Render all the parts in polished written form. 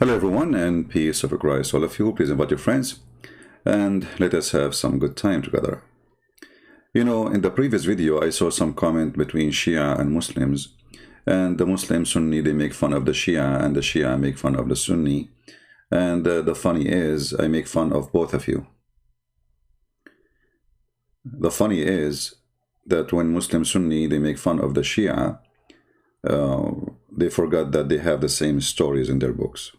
Hello everyone, and peace of Christ. All of you, please invite your friends and let us have some good time together. You know, in the previous video I saw some comment between Shia and Muslims, and the Muslim Sunni, they make fun of the Shia, and the Shia make fun of the Sunni. And the funny is, I make fun of both of you. The funny is that when Muslim Sunni, they make fun of the Shia, they forgot that they have the same stories in their books.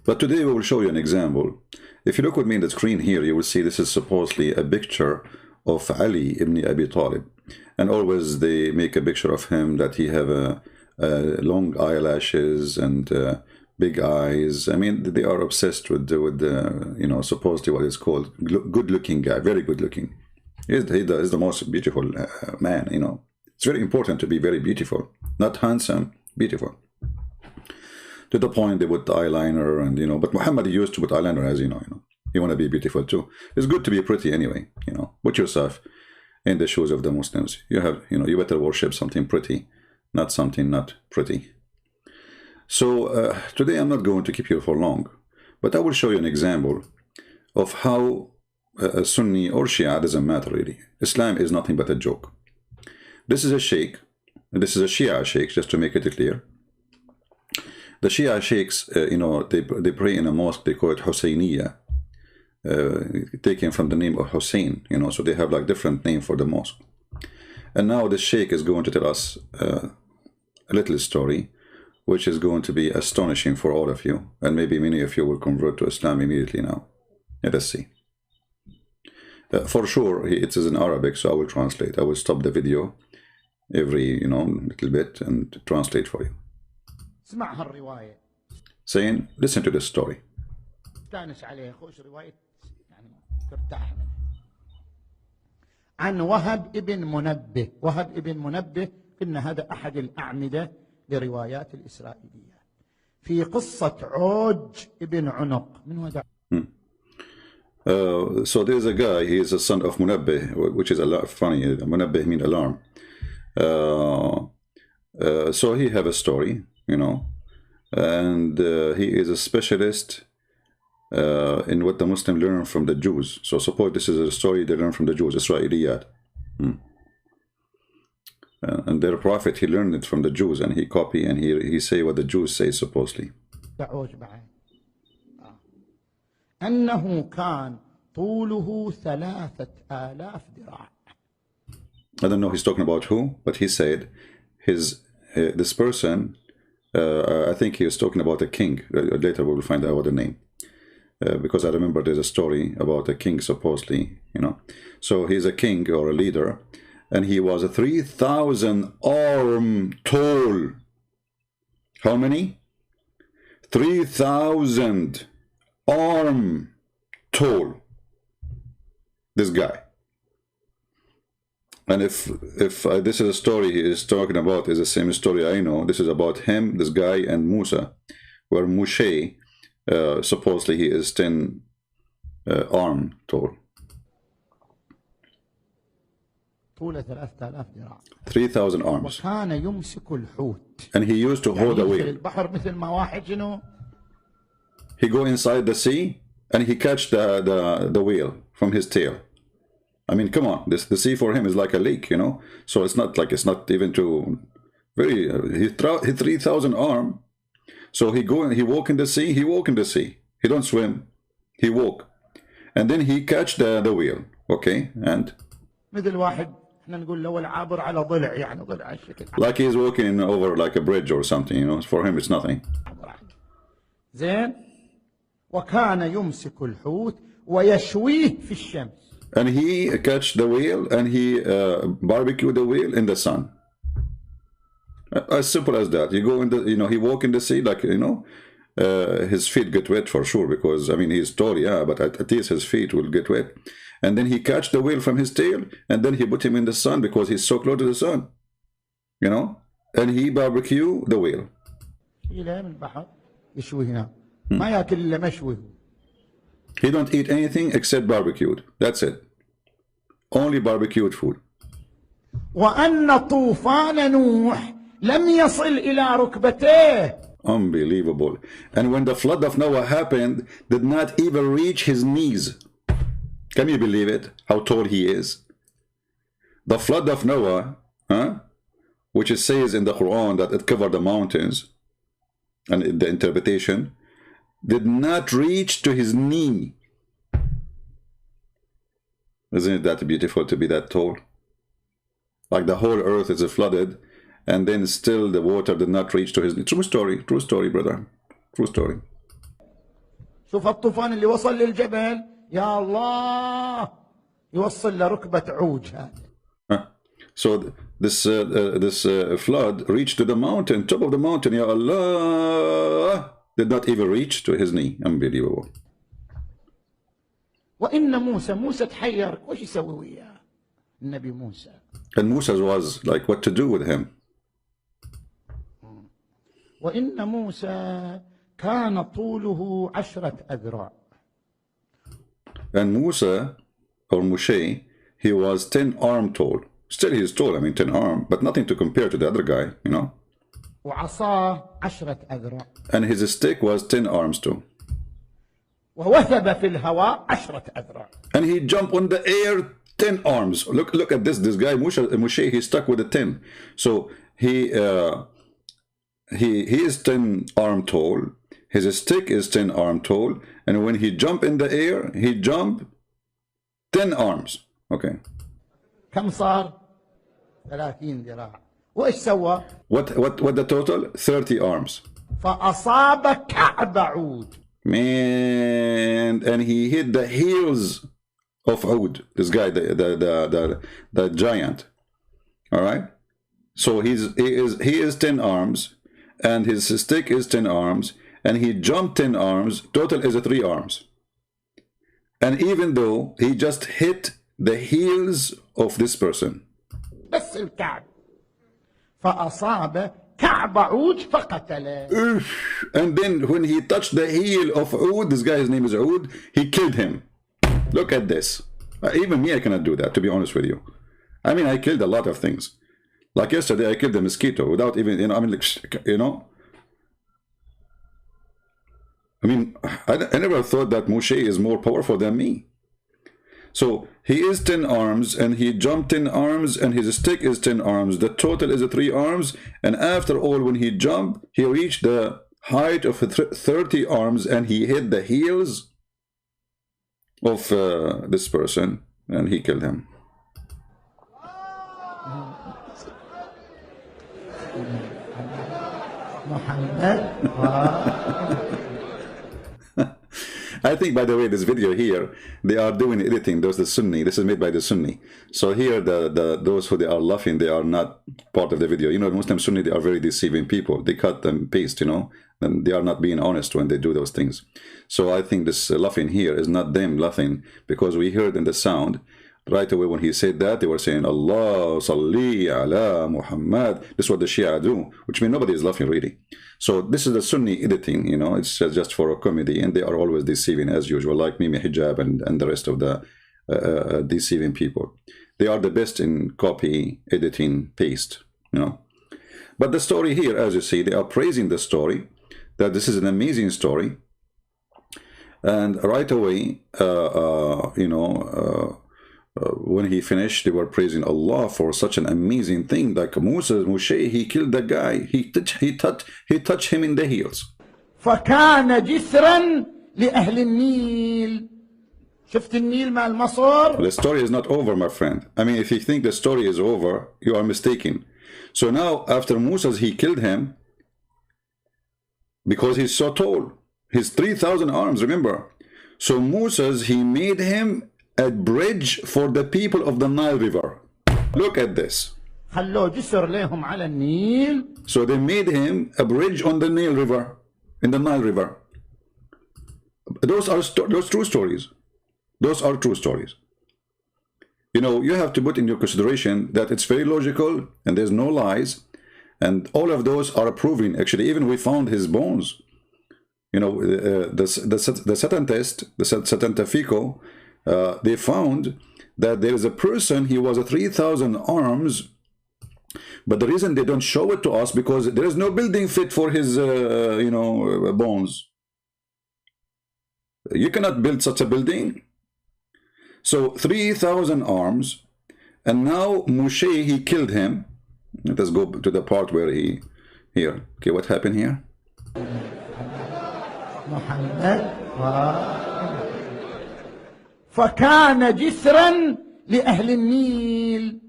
But today we will show you an example. If you look with me in the screen here, you will see this is supposedly a picture of Ali ibn Abi Talib. And always they make a picture of him that he have long eyelashes and big eyes. I mean, they are obsessed with you know, supposedly what is called good-looking guy, very good-looking. He's the most beautiful man, you know. It's very important to be very beautiful, not handsome, beautiful. To the point they put the eyeliner, and you know, but Muhammad used to put eyeliner, as you know. You want to be beautiful too. It's good to be pretty anyway, you know. Put yourself in the shoes of the Muslims. You have, you know, you better worship something pretty, not something not pretty. So today I'm not going to keep you for long, but I will show you an example of how a Sunni or Shia, doesn't matter really. Islam is nothing but a joke. This is a sheikh, and this is a Shia sheikh, just to make it clear. The Shia sheikhs, you know, they pray in a mosque, they call it Husseiniya, taken from the name of Hussein, you know, so they have like different name for the mosque. And now the sheikh is going to tell us a little story, which is going to be astonishing for all of you, and maybe many of you will convert to Islam immediately now. Let us see. For sure, it is in Arabic, so I will translate. I will stop the video every, you know, little bit and translate for you. Saying, listen to this story. عن وهب ابن منبه. وهب ابن منبه إن هذا أحد الأعمدة لروايات الإسرائيليات في قصة عوج ابن عنق. من هذا؟ So there's a guy, he is a son of Munabbih, which is a lot funny. Munabbih means alarm. So he have a story, you know, and he is a specialist in what the Muslims learn from the Jews. So suppose this is a story they learn from the Jews, Israeliyat. And their prophet, he learned it from the Jews, and he copy and he say what the Jews say supposedly. أنه كان طوله 3000 ذراع. I don't know he's talking about who, but he said this person, I think he was talking about a king. Later we will find out the name, because I remember there's a story about a king supposedly, you know. So he's a king or a leader, and he was a 3,000 arm tall. How many? 3,000 arm tall. This guy. And if this is a story he is talking about, is the same story I know. This is about him, this guy, and Musa, where Moshe, supposedly he is 10 arm tall. 3,000 arms. And he used to hold a whale. He go inside the sea and he catch the whale from his tail. I mean, come on, the sea for him is like a lake, you know. So it's not even too very. He 3,000 arm. So he go and he walk in the sea. He walk in the sea. He don't swim. He walk, and then he catch the whale. Okay, and like he's walking over like a bridge or something, you know. For him, it's nothing. وكان يمسك الحوت ويشويه في الشمس. And he catch the whale and he barbecue the whale in the sun. As simple as that. You go in the, you know, he walk in the sea, like, you know, his feet get wet for sure, because I mean he's tall, yeah, but at least his feet will get wet. And then he catch the whale from his tail, and then he put him in the sun because he's so close to the sun, you know, and he barbecue the whale. He don't eat anything except barbecued. That's it. Only barbecued food. وأن طوفان نوح لم يصل إلى ركبتيه. Unbelievable. And when the flood of Noah happened, did not even reach his knees. Can you believe it? How tall he is? The flood of Noah, which it says in the Quran that it covered the mountains, and in the interpretation, did not reach to his knee. Isn't it that beautiful to be that tall? Like the whole earth is flooded, and then still the water did not reach to his knee. True story, brother. True story. شوف الطوفان اللي وصل للجبل، يا الله، يوصل لركبة عوج هذا. So this flood reached to the mountain, top of the mountain, Ya Allah, did not even reach to his knee. Unbelievable. وإن موسى تحير، وش يسوي وياه النبي موسى؟ And Musa was like, what to do with him? وإن موسى كان طوله 10 أذرع. And Musa, or Moshe, he was 10 arm tall. Still he is tall, I mean 10 arm, but nothing to compare to the other guy, you know. وعصاه 10 أذرع. And his stick was 10 arms too. ووثب في الهواء 10 أذرع. And he jumped on the air 10 arms. Look at this guy Moshe, he's stuck with a 10. So he is 10 arm tall. His stick is 10 arm tall, and when he jump in the air, he jump 10 arms. Okay. كم صار؟ 30 ذراع. وإيش سوى؟ What the total? 30 arms. فأصاب كعب عود. Man, and he hit the heels of Ud. This guy, the giant. All right. So he is 10 arms, and his stick is 10 arms, and he jumped 10 arms. Total is 3 arms. And even though he just hit the heels of this person. بس الكعب. فأصاب كعب عود فقتله. And then when he touched the heel of Ud, this guy's name is Ud, he killed him. Look at this. Even me, I cannot do that, to be honest with you. I mean, I killed a lot of things. Like yesterday, I killed a mosquito without even, you know, I mean, like, you know. I mean, I never thought that Moshe is more powerful than me. So he is 10 arms, and he jumped 10 arms, and his stick is 10 arms. The total is 3 arms, and after all, when he jumped, he reached the height of 30 arms, and he hit the heels of this person, and he killed him. I think, by the way, this video here, they are doing editing. Those the Sunni. This is made by the Sunni. So here, those who they are laughing, they are not part of the video. You know, Muslim Sunni, they are very deceiving people. They cut and paste, you know, and they are not being honest when they do those things. So I think this laughing here is not them laughing, because we heard in the sound right away when he said that, they were saying, Allah salli ala Muhammad. This is what the Shia do, which means nobody is laughing really. So this is the Sunni editing, you know, it's just for a comedy, and they are always deceiving as usual, like Mimi Hijab and the rest of the deceiving people. They are the best in copy, editing, paste, you know. But the story here, as you see, they are praising the story, that this is an amazing story. And right away, you know, when he finished, they were praising Allah for such an amazing thing. Like Moshe, he killed the guy. He touched him in the heels. فكان جسرا لأهل النيل. شفت النيل مع المصر. The story is not over, my friend. I mean, if you think the story is over, you are mistaken. So now, after Moses, he killed him because he's so tall. He's 3,000 arms, remember. So Moses, he made him a bridge for the people of the Nile River. Look at this. خلوه جسر لهم على النيل. So they made him a bridge on the Nile River, in the Nile River. Those true stories. Those are true stories. You know, you have to put in your consideration that it's very logical and there's no lies, and all of those are proving. Actually, even we found his bones. You know, the Satan test, the Scientifico, they found that there is a person, he was a 3,000 arms, But the reason they don't show it to us because there is no building fit for his, bones. You cannot build such a building. So 3,000 arms, and now Moshe, he killed him. Let us go to the part where he, here. Okay, what happened here? محمد فكان جسرا لأهل النيل.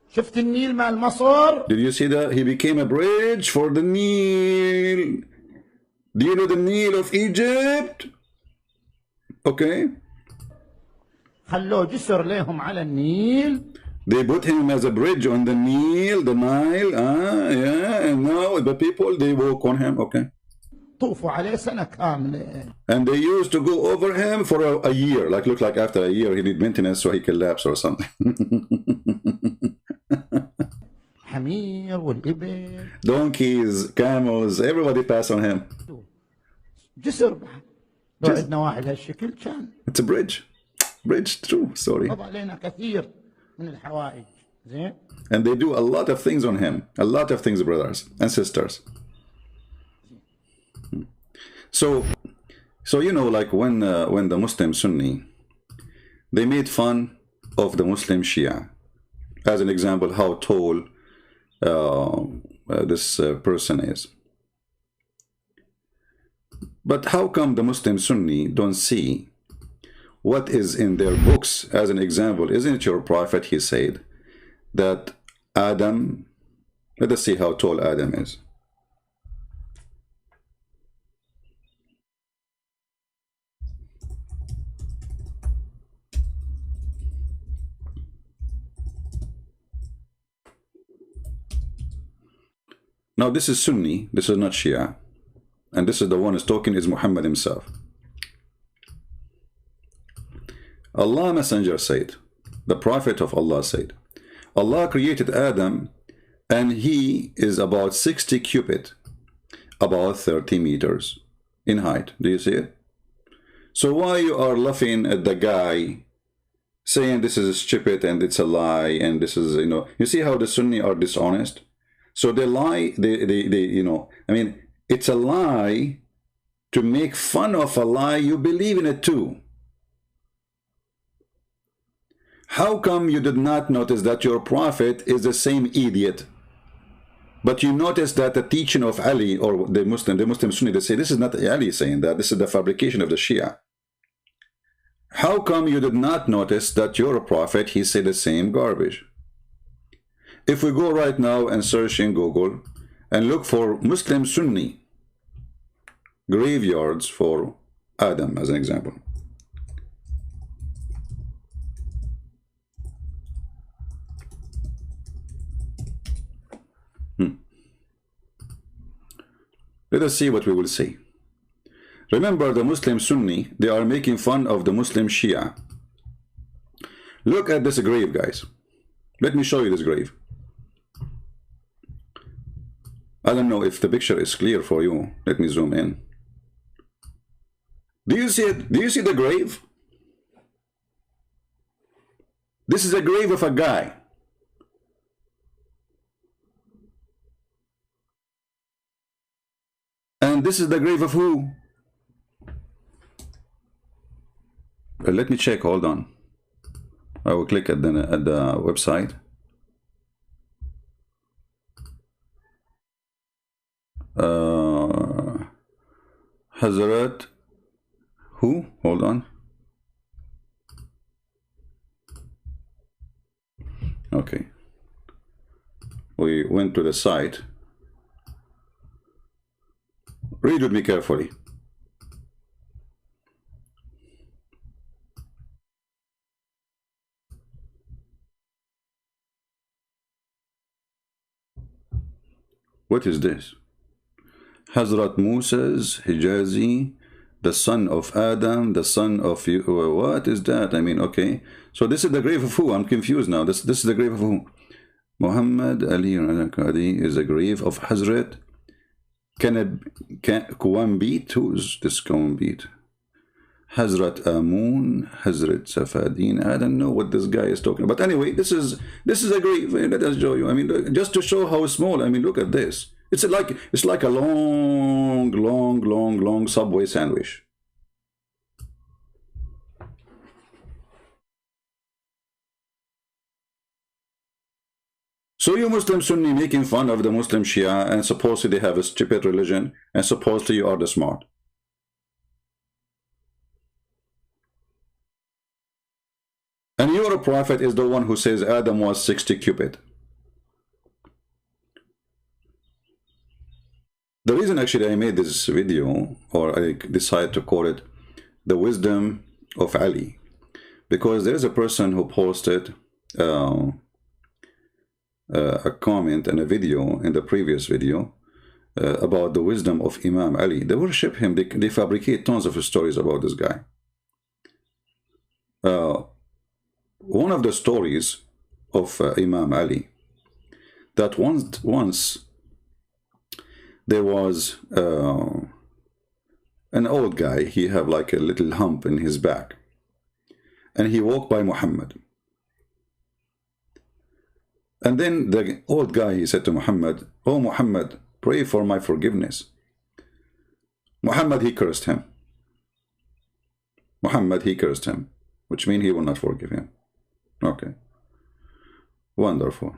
شفت النيل مال مصر؟ Did you see that? He became a bridge for the Nile. Do you know the Nile of Egypt? Okay. خلوه جسر لهم على النيل. They put him as a bridge on the Nile, yeah, and now the people, they walk on him, okay. طوفوا عليه سنة كاملة. And they used to go over him for a year, like look like after a year he need maintenance so he collapse or something. حمير والإبل. Donkeys, camels, everybody pass on him. جسر لو عندنا واحد هالشكل كان. It's a bridge. Bridge, true, sorry. قضى علينا كثير من الحوائج. زين. And they do a lot of things on him. A lot of things, brothers and sisters. So you know, like when the Muslim Sunni, they made fun of the Muslim Shia. As an example, how tall this person is. But how come the Muslim Sunni don't see what is in their books? As an example, isn't it your prophet, he said, that Adam, let us see how tall Adam is. Now this is Sunni, this is not Shia. And this is the one who's talking is Muhammad himself. Allah Messenger said, the Prophet of Allah said, Allah created Adam and he is about 60 cubit, about 30 meters in height. Do you see it? So why you are laughing at the guy saying this is stupid and it's a lie and this is, you see how the Sunni are dishonest? So they lie, I mean, it's a lie to make fun of a lie. You believe in it too. How come you did not notice that your prophet is the same idiot? But you notice that the teaching of Ali or the Muslim Sunni, they say this is not Ali saying that, this is the fabrication of the Shia. How come you did not notice that your prophet, he said the same garbage? If we go right now and search in Google and look for Muslim Sunni graveyards for Adam as an example. Let us see what we will see. Remember, the Muslim Sunni, they are making fun of the Muslim Shia. Look at this grave, guys. Let me show you this grave. I don't know if the picture is clear for you. Let me zoom in. Do you see it? Do you see the grave? This is a grave of a guy. And this is the grave of who? Let me check, hold on. I will click at the website. Hazrat who? Hold on. Okay. We went to the site. Read with me carefully. What is this? Hazrat Musa's Hijazi, the son of Adam, the son of you. What is that? I mean, okay. So this is the grave of who? I'm confused now. This is the grave of who? Muhammad Ali is the grave of Hazrat Kuwambit. Who's this Kuwambit? Hazrat Amun, Hazrat Safadin. I don't know what this guy is talking about. But anyway, this is a great. Let us show you. I mean, just to show how small. I mean, look at this. It's like a long Subway sandwich. So you Muslim Sunni making fun of the Muslim Shia and supposedly they have a stupid religion and supposedly you are the smart. And your prophet is the one who says Adam was 60 cubit. The reason actually I made this video, or I decided to call it The Wisdom of Ali, because there is a person who posted a comment and a video in the previous video about the wisdom of Imam Ali. They worship him. They fabricate tons of stories about this guy. One of the stories of Imam Ali, that once there was an old guy. He had like a little hump in his back, and he walked by Muhammad. And then the old guy, he said to Muhammad, "Oh Muhammad, pray for my forgiveness." Muhammad, he cursed him. Muhammad, he cursed him, which means he will not forgive him. Okay. Wonderful.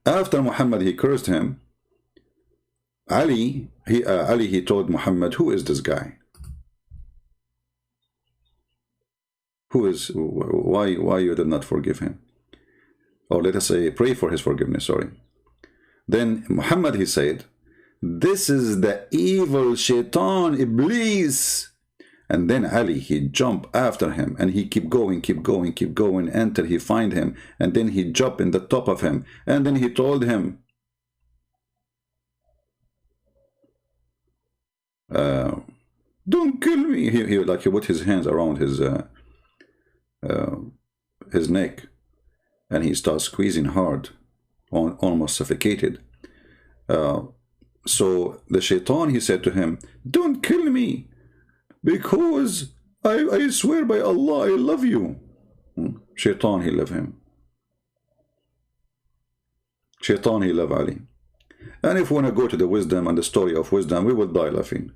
After Muhammad, he cursed him, Ali, he told Muhammad, "Who is this guy? Why you did not forgive him?" Or let us say, pray for his forgiveness, sorry. Then Muhammad, he said, "This is the evil shaitan, Iblis." And then Ali, he jumped after him, and he keep going until he find him. And then he jumped in the top of him. And then he told him, "Don't kill me." He put his hands around his neck. And he starts squeezing hard, almost suffocated. So the shaitan, he said to him, "Don't kill me, because I swear by Allah, I love you." Shaitan, he loved him. Shaitan, he loved Ali. And if we want to go to the wisdom and the story of wisdom, we would die laughing.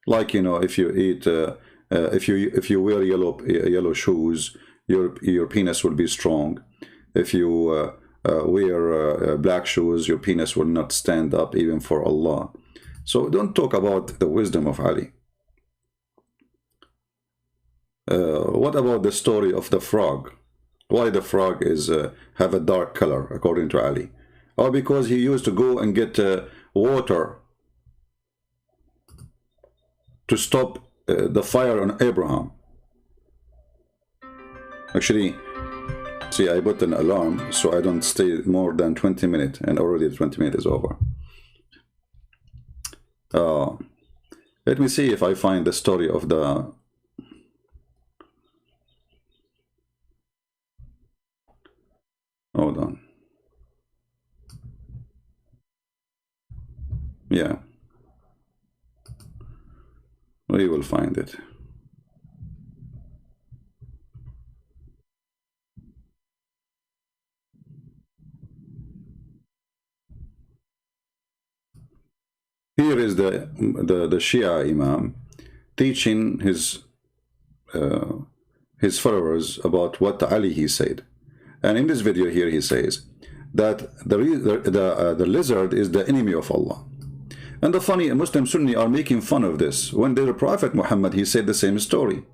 Like, you know, if you eat, if you wear yellow shoes, your penis will be strong. If you wear black shoes, your penis will not stand up even for Allah. So don't talk about the wisdom of Ali. What about the story of the frog? Why the frog have a dark color according to Ali? Oh, because he used to go and get water to stop the fire on Abraham. Actually, see, I put an alarm so I don't stay more than 20 minutes, and already 20 minutes is over. Let me see if I find the story of the... Hold on. Yeah. We will find it. Here is the Shia Imam teaching his followers about what Ali he said. And in this video here he says that the lizard is the enemy of Allah. And the funny Muslim Sunni are making fun of this. When the Prophet Muhammad, he said the same story,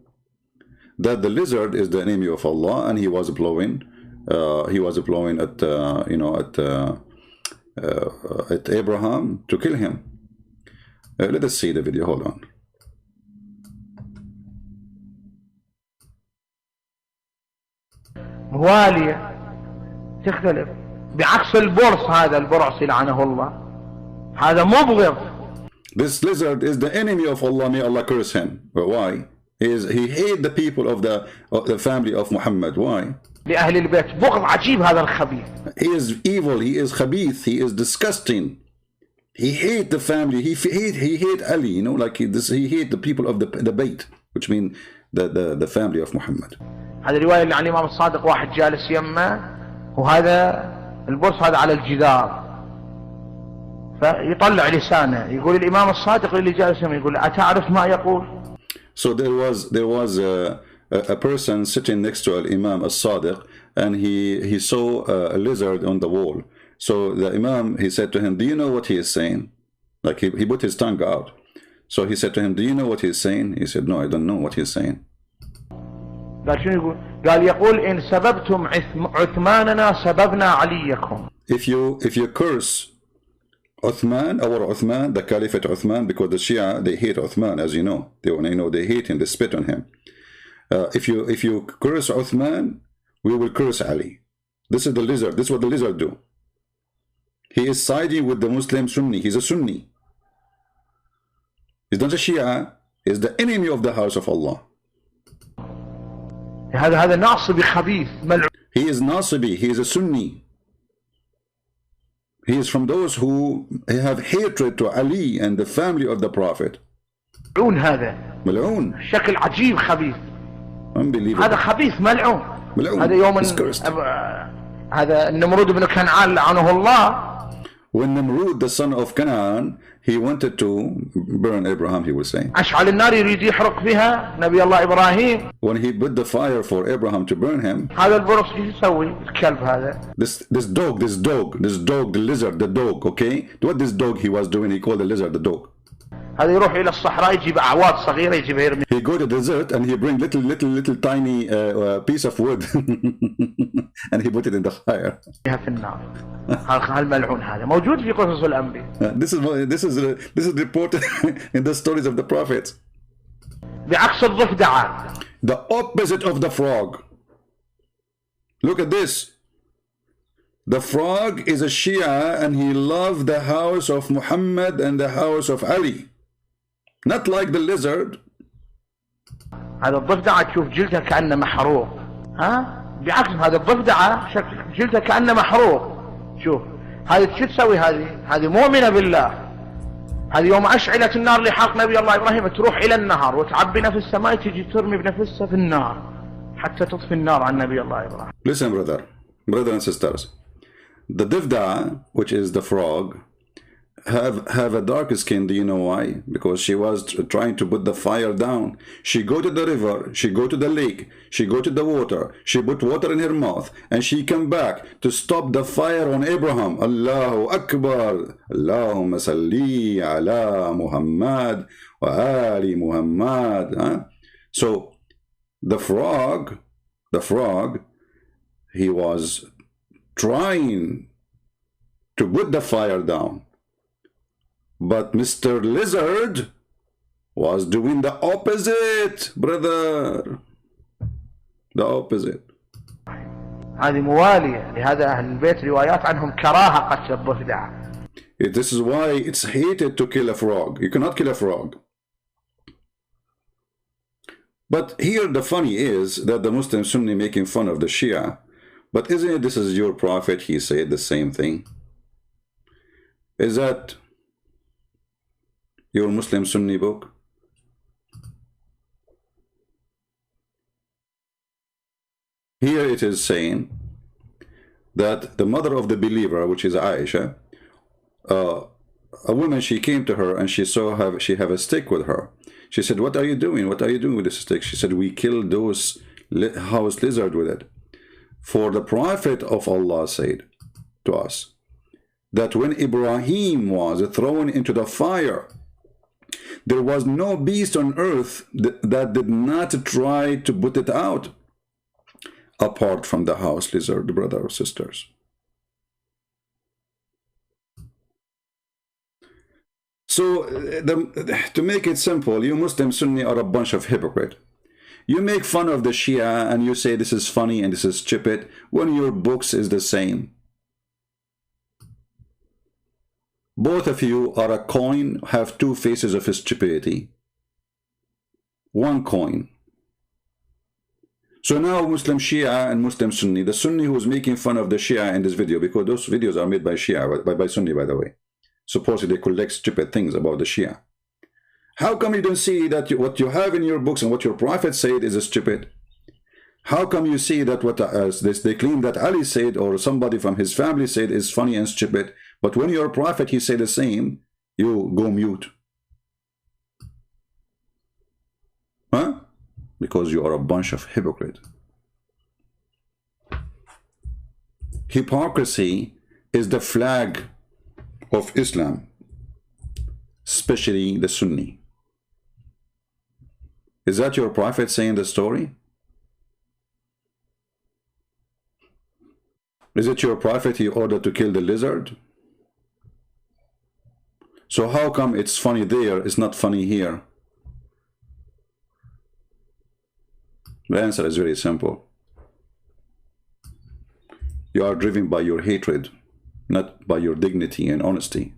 that the lizard is the enemy of Allah, and he was blowing at at Abraham to kill him. Let us see the video. Hold on. موالية تختلف بعكس البرص. هذا البرص لعنه الله هذا مبغض. This lizard is the enemy of Allah. May Allah curse him. But why? He hate the people of the family of Muhammad. Why? لأهل البيت بغض عجيب. هذا الخبيث. He is evil. He is khabith. He is disgusting. He hate the family. He hate Ali. You know, like he hate the people of the Bayt. which mean the family of Muhammad. هذه الرواية اللي عن الإمام الصادق واحد جالس يمه وهذا البرص هذا على الجدار فيطلع لسانه يقول الإمام الصادق اللي جالس يمه يقول أتعرف ما يقول. So there was a person sitting next to Imam al-Sadiq, and he saw a lizard on the wall. So the Imam, he said to him, do you know what he is saying? Like he put his tongue out. So he said to him, do you know what he is saying? He said, no, I don't know what he is saying. قال شنو يقول؟ قال يقول إن سببتم عثماننا سببنا عليكم. If you curse Uthman, our Uthman, the Caliphate Uthman, because the Shia, they hate Uthman, as you know. They hate him, they spit on him. If you curse Uthman, we will curse Ali. This is the lizard. This is what the lizard do. He is siding with the Muslim Sunni. He's a Sunni. He's not a Shia. He's the enemy of the house of Allah. هذا ناصبي خبيث ملعون. He is Nasibi. He is a Sunni. He is from those who have hatred to Ali and the family of the Prophet. ملعون هذا. ملعون. شكل عجيب خبيث. Unbelievable. هذا خبيث ملعون. ملعون. هذا يوم هذا النمرود بن كنعان لعنه الله. When Namrud, the son of Canaan, he wanted to burn Abraham, he was saying. أشعل النار يريد يحرق فيها نبي الله إبراهيم. When he put the fire for Abraham to burn him, هذا البرص شو يسوي الكلب هذا؟ this dog, the lizard, the dog, okay? What this dog he was doing, he called the lizard the dog. هذا يروح إلى الصحراء يجيب أعواد صغيرة يجيبها يرمي. He go to the desert and he bring little tiny piece of wood and he put it in the fire. في النار. هالملعون هذا موجود في قصص الأنبياء. This is reported in the stories of the prophets. بعكس الضفدعة. The opposite of the frog. Look at this. The frog is a Shia and he loved the house of Muhammad and the house of Ali. Not like the lizard. هذا الضفدعة تشوف جلدها كأنه محروق. ها؟ بعكس هذا الضفدعة شكل جلدها كأنه محروق. شوف هذه شو تسوي هذه مؤمنة بالله. هذه يوم أشعلت النار لحرق نبي الله إبراهيم تروح إلى النهر وتعبي نفسها ما تجي ترمي بنفسها في النار حتى تطفي النار عن نبي الله إبراهيم. Listen, brother and sisters. The Divda, which is the frog, have a dark skin. Do you know why? Because she was trying to put the fire down. She go to the river, she go to the lake, she go to the water, she put water in her mouth, and she come back to stop the fire on Abraham. Allahu Akbar. Allahumma salli ala Muhammad wa ali Muhammad. Huh? So the frog, he was trying to put the fire down. But Mr. Lizard was doing the opposite, brother. The opposite. هذه موالية لهذا أهل البيت روايات عنهم كراهة قتل الضفدع. This is why it's hated to kill a frog. You cannot kill a frog. But here the funny is that the Muslim Sunni making fun of the Shia. But isn't it this is your prophet? He said the same thing. Is that your Muslim Sunni book? Here it is saying that the mother of the believer, which is Aisha, a woman, she came to her and she saw she have a stick with her. She said, what are you doing? What are you doing with this stick? She said, we killed those house lizard with it. For the Prophet of Allah said to us that when Ibrahim was thrown into the fire, there was no beast on earth that did not try to put it out, apart from the house lizard, brothers or sisters. So, to make it simple, you Muslim Sunni are a bunch of hypocrites. You make fun of the Shia and you say this is funny and this is stupid, when your books is the same. Both of you are a coin, have two faces of stupidity. One coin. So now Muslim Shia and Muslim Sunni, the Sunni who is making fun of the Shia in this video, because those videos are made by Shia, by Sunni, by the way. Supposedly they collect stupid things about the Shia. How come you don't see that what you have in your books and what your prophet said is stupid? How come you see that what they claim that Ali said or somebody from his family said is funny and stupid, but when your prophet he said the same, you go mute? Huh? Because you are a bunch of hypocrites. Hypocrisy is the flag of Islam, especially the Sunni. Is that your prophet saying the story? Is it your prophet he ordered to kill the lizard? So how come it's funny there, it's not funny here? The answer is very simple. You are driven by your hatred, not by your dignity and honesty.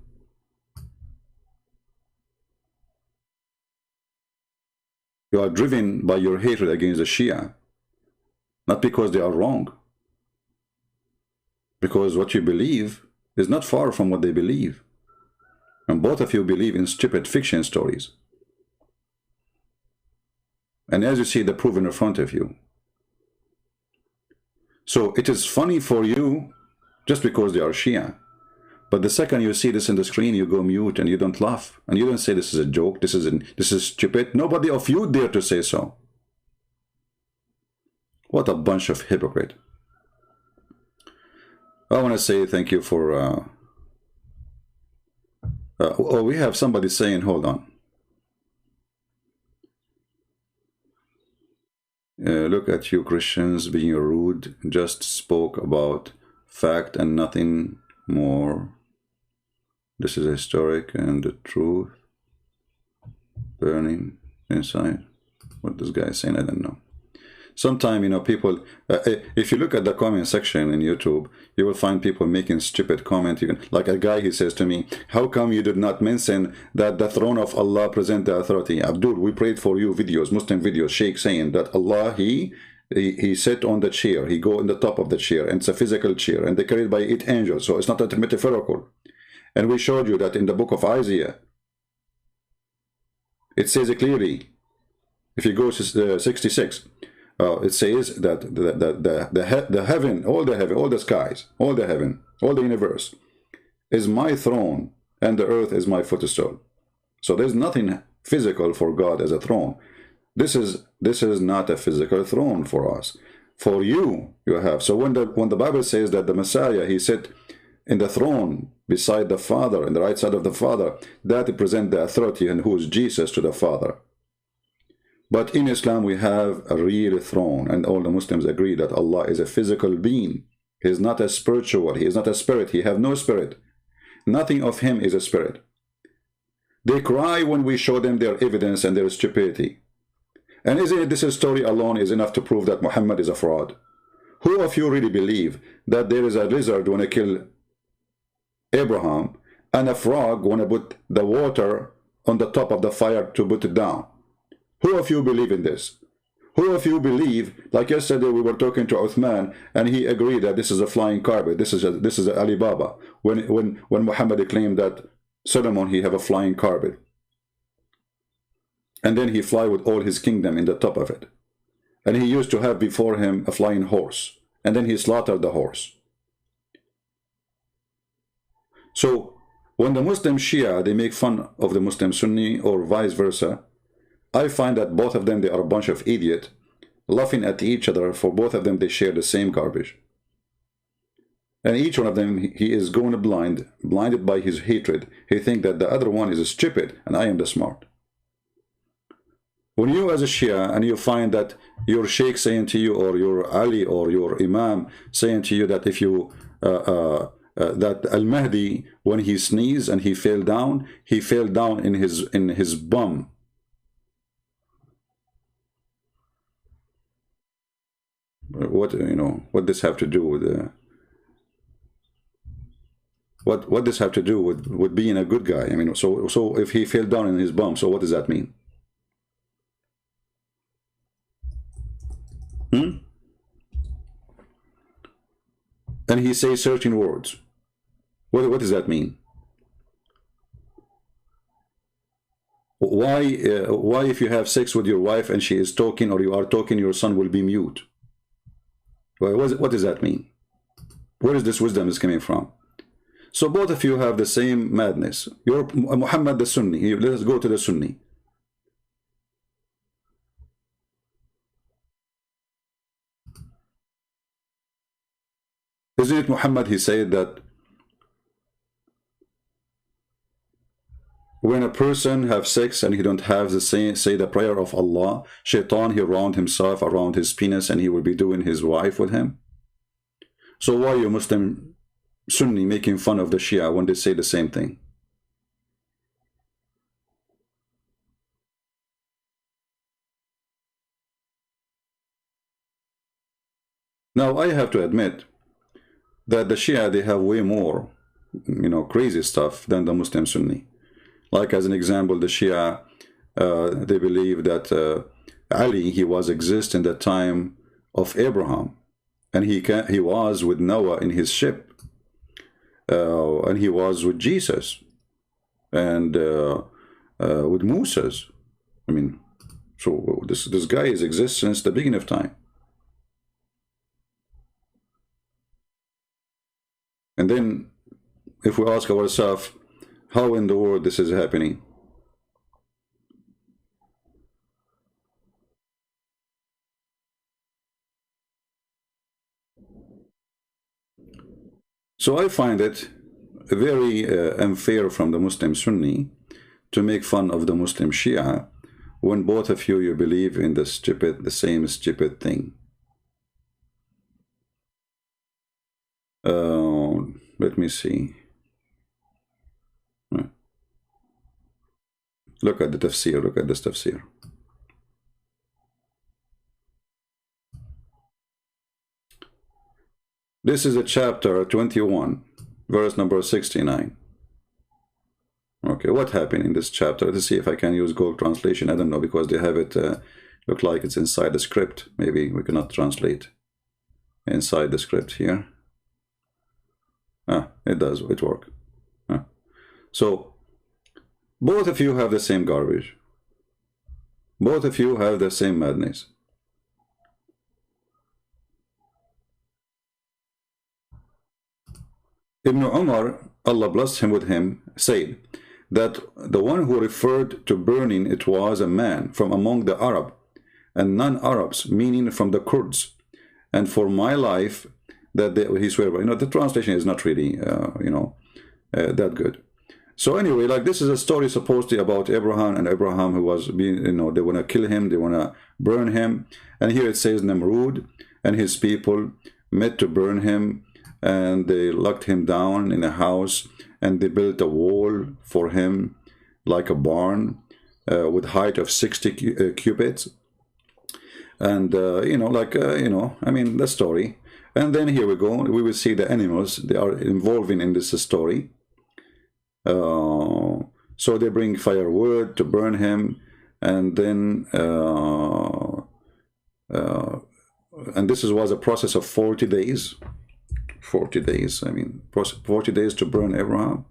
You are driven by your hatred against the Shia, not because they are wrong. Because what you believe is not far from what they believe. And both of you believe in stupid fiction stories. And as you see the proof in front of you. So it is funny for you just because they are Shia. But the second you see this in the screen, you go mute and you don't laugh. And you don't say this is a joke, this is stupid. Nobody of you dare to say so. What a bunch of hypocrite. I want to say thank you for... oh, we have somebody saying, hold on. Look at you Christians being rude. Just spoke about fact and nothing more. This is historic and the truth burning inside. What this guy is saying, I don't know. Sometimes, you know, people, if you look at the comment section in YouTube, you will find people making stupid comments. Like a guy, he says to me, how come you did not mention that the throne of Allah present the authority? Abdul, we prayed for you videos, Muslim videos, Sheikh saying that Allah, he sit on the chair, he go in the top of the chair, and it's a physical chair, and they carried by 8 angels, so it's not a metaphorical. And we showed you that in the book of Isaiah, it says clearly, if you go to 66, it says that the heaven, all the skies, all the heaven, all the universe is my throne, and the earth is my footstool. So there's nothing physical for God as a throne. This is not a physical throne for us. For you, you have. So when the Bible says that the Messiah, he sat in the throne beside the Father, in the right side of the Father, that represents the authority and who is Jesus to the Father. But in Islam, we have a real throne, and all the Muslims agree that Allah is a physical being. He is not a spiritual. He is not a spirit. He has no spirit. Nothing of him is a spirit. They cry when we show them their evidence and their stupidity. And isn't it this story alone is enough to prove that Muhammad is a fraud? Who of you really believe that there is a lizard when I kill Abraham, and a frog when I put the water on the top of the fire to put it down? Who of you believe in this? Who of you believe, like yesterday we were talking to Uthman, and he agreed that this is a flying carpet, this is a Alibaba, when Muhammad claimed that Solomon, he have a flying carpet. And then he fly with all his kingdom in the top of it. And he used to have before him a flying horse, and then he slaughtered the horse. So, when the Muslim Shia, they make fun of the Muslim Sunni, or vice versa, I find that both of them, they are a bunch of idiots, laughing at each other. For both of them, they share the same garbage. And each one of them, he is going blinded by his hatred. He thinks that the other one is stupid, and I am the smart. When you as a Shia, and you find that your Sheikh saying to you, or your Ali, or your Imam saying to you that if you, that Al-Mahdi, when he sneezed and he fell down in his bum. What, you know, what this have to do with what this have to do with being a good guy? I mean, so if he fell down in his bum, so what does that mean? And he says certain words. What does that mean? Why if you have sex with your wife and she is talking or you are talking, your son will be mute? Well, what does that mean? Where is this wisdom is coming from? So both of you have the same madness. You're Muhammad the Sunni. Let us go to the Sunni. Isn't it Muhammad, he said that when a person have sex and he don't have the say the prayer of Allah, shaitan, he round himself around his penis and he will be doing his wife with him? So why are you Muslim Sunni making fun of the Shia when they say the same thing? Now I have to admit that the Shia, they have way more, crazy stuff than the Muslim Sunni. Like as an example, the Shia, they believe that Ali, he was exist in the time of Abraham, and he was with Noah in his ship, and he was with Jesus, and with Moses. I mean, so this guy has existed since the beginning of time. And then, if we ask ourselves, how in the world this is happening? So I find it very unfair from the Muslim Sunni to make fun of the Muslim Shia when both of you believe in the same stupid thing. Let me see. Look at the tafsir, look at this tafsir. This is a chapter 21, verse number 69. Okay, what happened in this chapter? Let's see if I can use Google translation. I don't know, because they have it look like it's inside the script. Maybe we cannot translate inside the script here. It does, it works. So both of you have the same garbage. Both of you have the same madness. Ibn Umar, Allah blessed him with him, said that the one who referred to burning it was a man from among the Arab and non-Arabs, meaning from the Kurds. And for my life, that he swear by. The translation is not really, that good. So anyway, like this is a story supposedly about Abraham, and Abraham who was being, they want to kill him, they want to burn him. And here it says Namrud and his people met to burn him, and they locked him down in a house, and they built a wall for him like a barn with height of 60 cubits. And, I mean, the story. And then here we go, we will see the animals, they are involving in this story. So they bring firewood to burn him, and then and this was a process of 40 days. 40 days, I mean, 40 days to burn Abraham.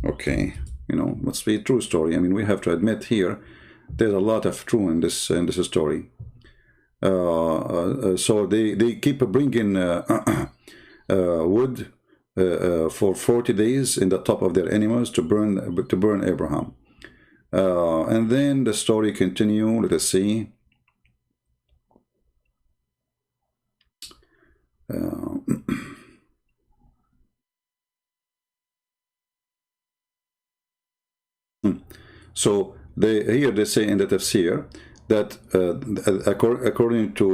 Okay, must be a true story. I mean, we have to admit here, there's a lot of truth in this story. So they keep bringing wood for 40 days in the top of their animals to burn Abraham. And then the story continue. Let us see. So here they say in the tafsir that according to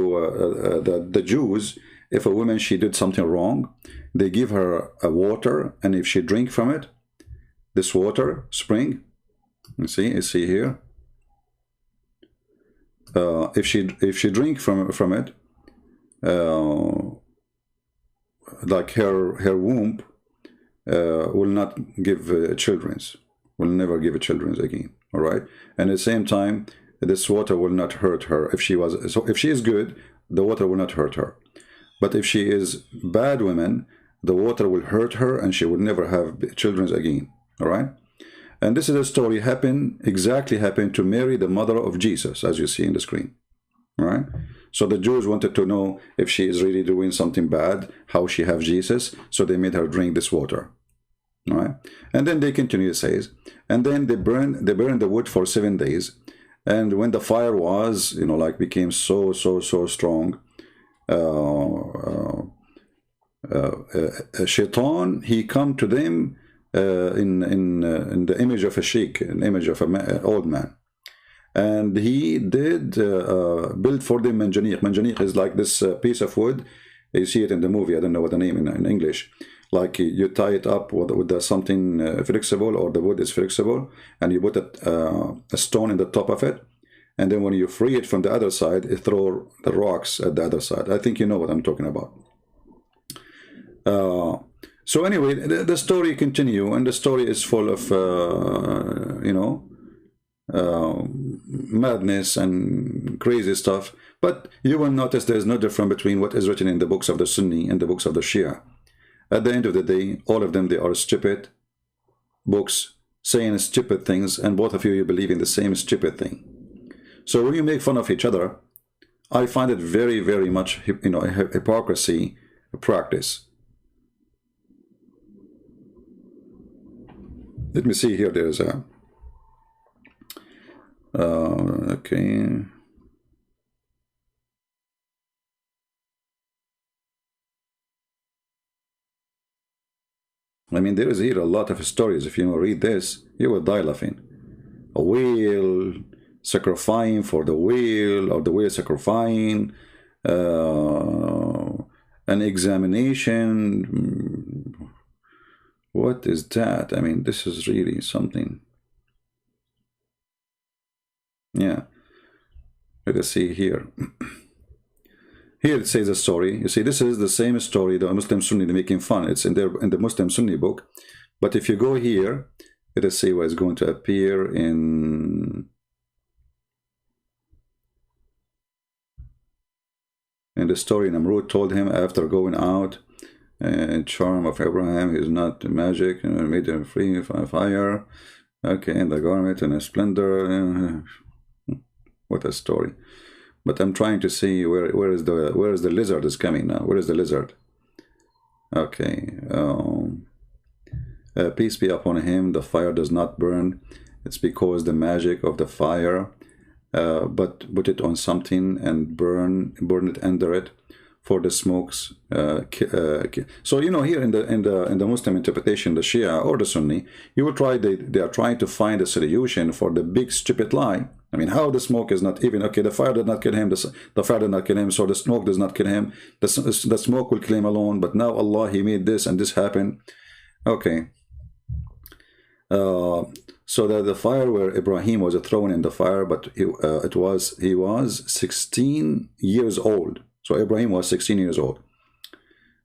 the Jews, if a woman, she did something wrong, they give her a water, and if she drink from it, this water spring, you see here, if she drink from it, like her womb will not give children's, will never give children's again. All right, and at the same time, this water will not hurt her. If she is good, the water will not hurt her. But if she is bad woman, the water will hurt her, and she will never have children again. All right, And this is a story exactly happened to Mary, the mother of Jesus, as you see in the screen. Right? So the Jews wanted to know if she is really doing something bad, how she have Jesus, so they made her drink this water. All right? And then they continue, it says, and then they burned the wood for 7 days. And when the fire was, like became so strong, Shaitan, he come to them in the image of a sheikh, an image of an old man. And he did build for them manjaniq. Manjaniq is like this piece of wood. You see it in the movie. I don't know what the name in English. Like you tie it up with something flexible, or the wood is flexible, and you put a stone in the top of it. And then when you free it from the other side, it throw the rocks at the other side. I think you know what I'm talking about. So anyway, the story continue, and the story is full of, madness and crazy stuff. But you will notice there is no difference between what is written in the books of the Sunni and the books of the Shia. At the end of the day, all of them, they are stupid books saying stupid things, and both of you believe in the same stupid thing. So when you make fun of each other, I find it very, very much, a hypocrisy practice. Let me see here. There's a okay. I mean, there is here a lot of stories. If you read this, you will die laughing. A whale sacrificing for the whale, or the whale sacrificing, an examination. What is that? I mean, this is really something. Yeah. Let us see here. Here it says a story. You see, this is the same story the Muslim Sunni, they're making fun. It's in the Muslim Sunni book. But if you go here, let us see what is going to appear in the story. Namrud told him after going out, charm of Abraham is not magic, and made him free from fire. Okay, in the garment and a splendor. What a story! But I'm trying to see where is the lizard is coming now. Where is the lizard? Okay. Peace be upon him. The fire does not burn. It's because the magic of the fire. But put it on something and burn it under it, for the smokes. So here in the Muslim interpretation, the Shia or the Sunni, you will try. They are trying to find a solution for the big stupid lie. I mean, how the smoke is not even okay. The fire did not kill him. The fire did not kill him. So the smoke does not kill him. The smoke will kill him alone. But now Allah, He made this and this happen. Okay. So that the fire where Ibrahim was thrown in the fire, but he was 16 years old. So Ibrahim was 16 years old.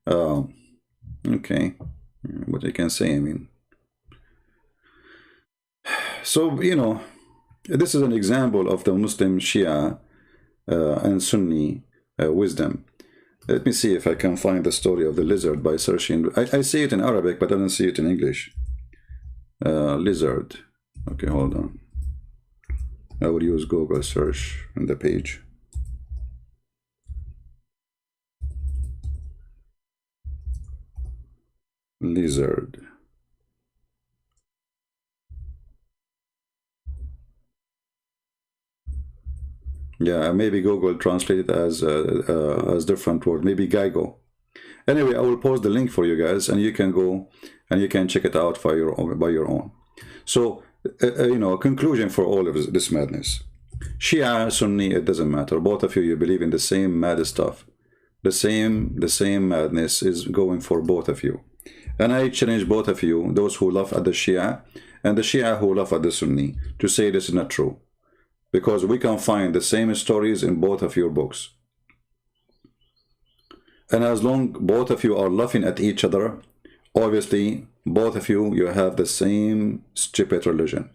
Okay, what you can say, I mean. So, this is an example of the Muslim Shia and Sunni wisdom. Let me see if I can find the story of the lizard by searching. I see it in Arabic, but I don't see it in English. Lizard. Okay, hold on. I will use Google search on the page. Lizard. Yeah, maybe Google translate it as different word. Maybe Geigo. Anyway, I will post the link for you guys, and you can go and you can check it out by your own. So, a conclusion for all of this madness. Shia, Sunni, it doesn't matter. Both of you believe in the same mad stuff. The same madness is going for both of you. And I challenge both of you, those who laugh at the Shia and the Shia who laugh at the Sunni, to say this is not true. Because we can find the same stories in both of your books. And as long both of you are laughing at each other, obviously both of you have the same stupid religion.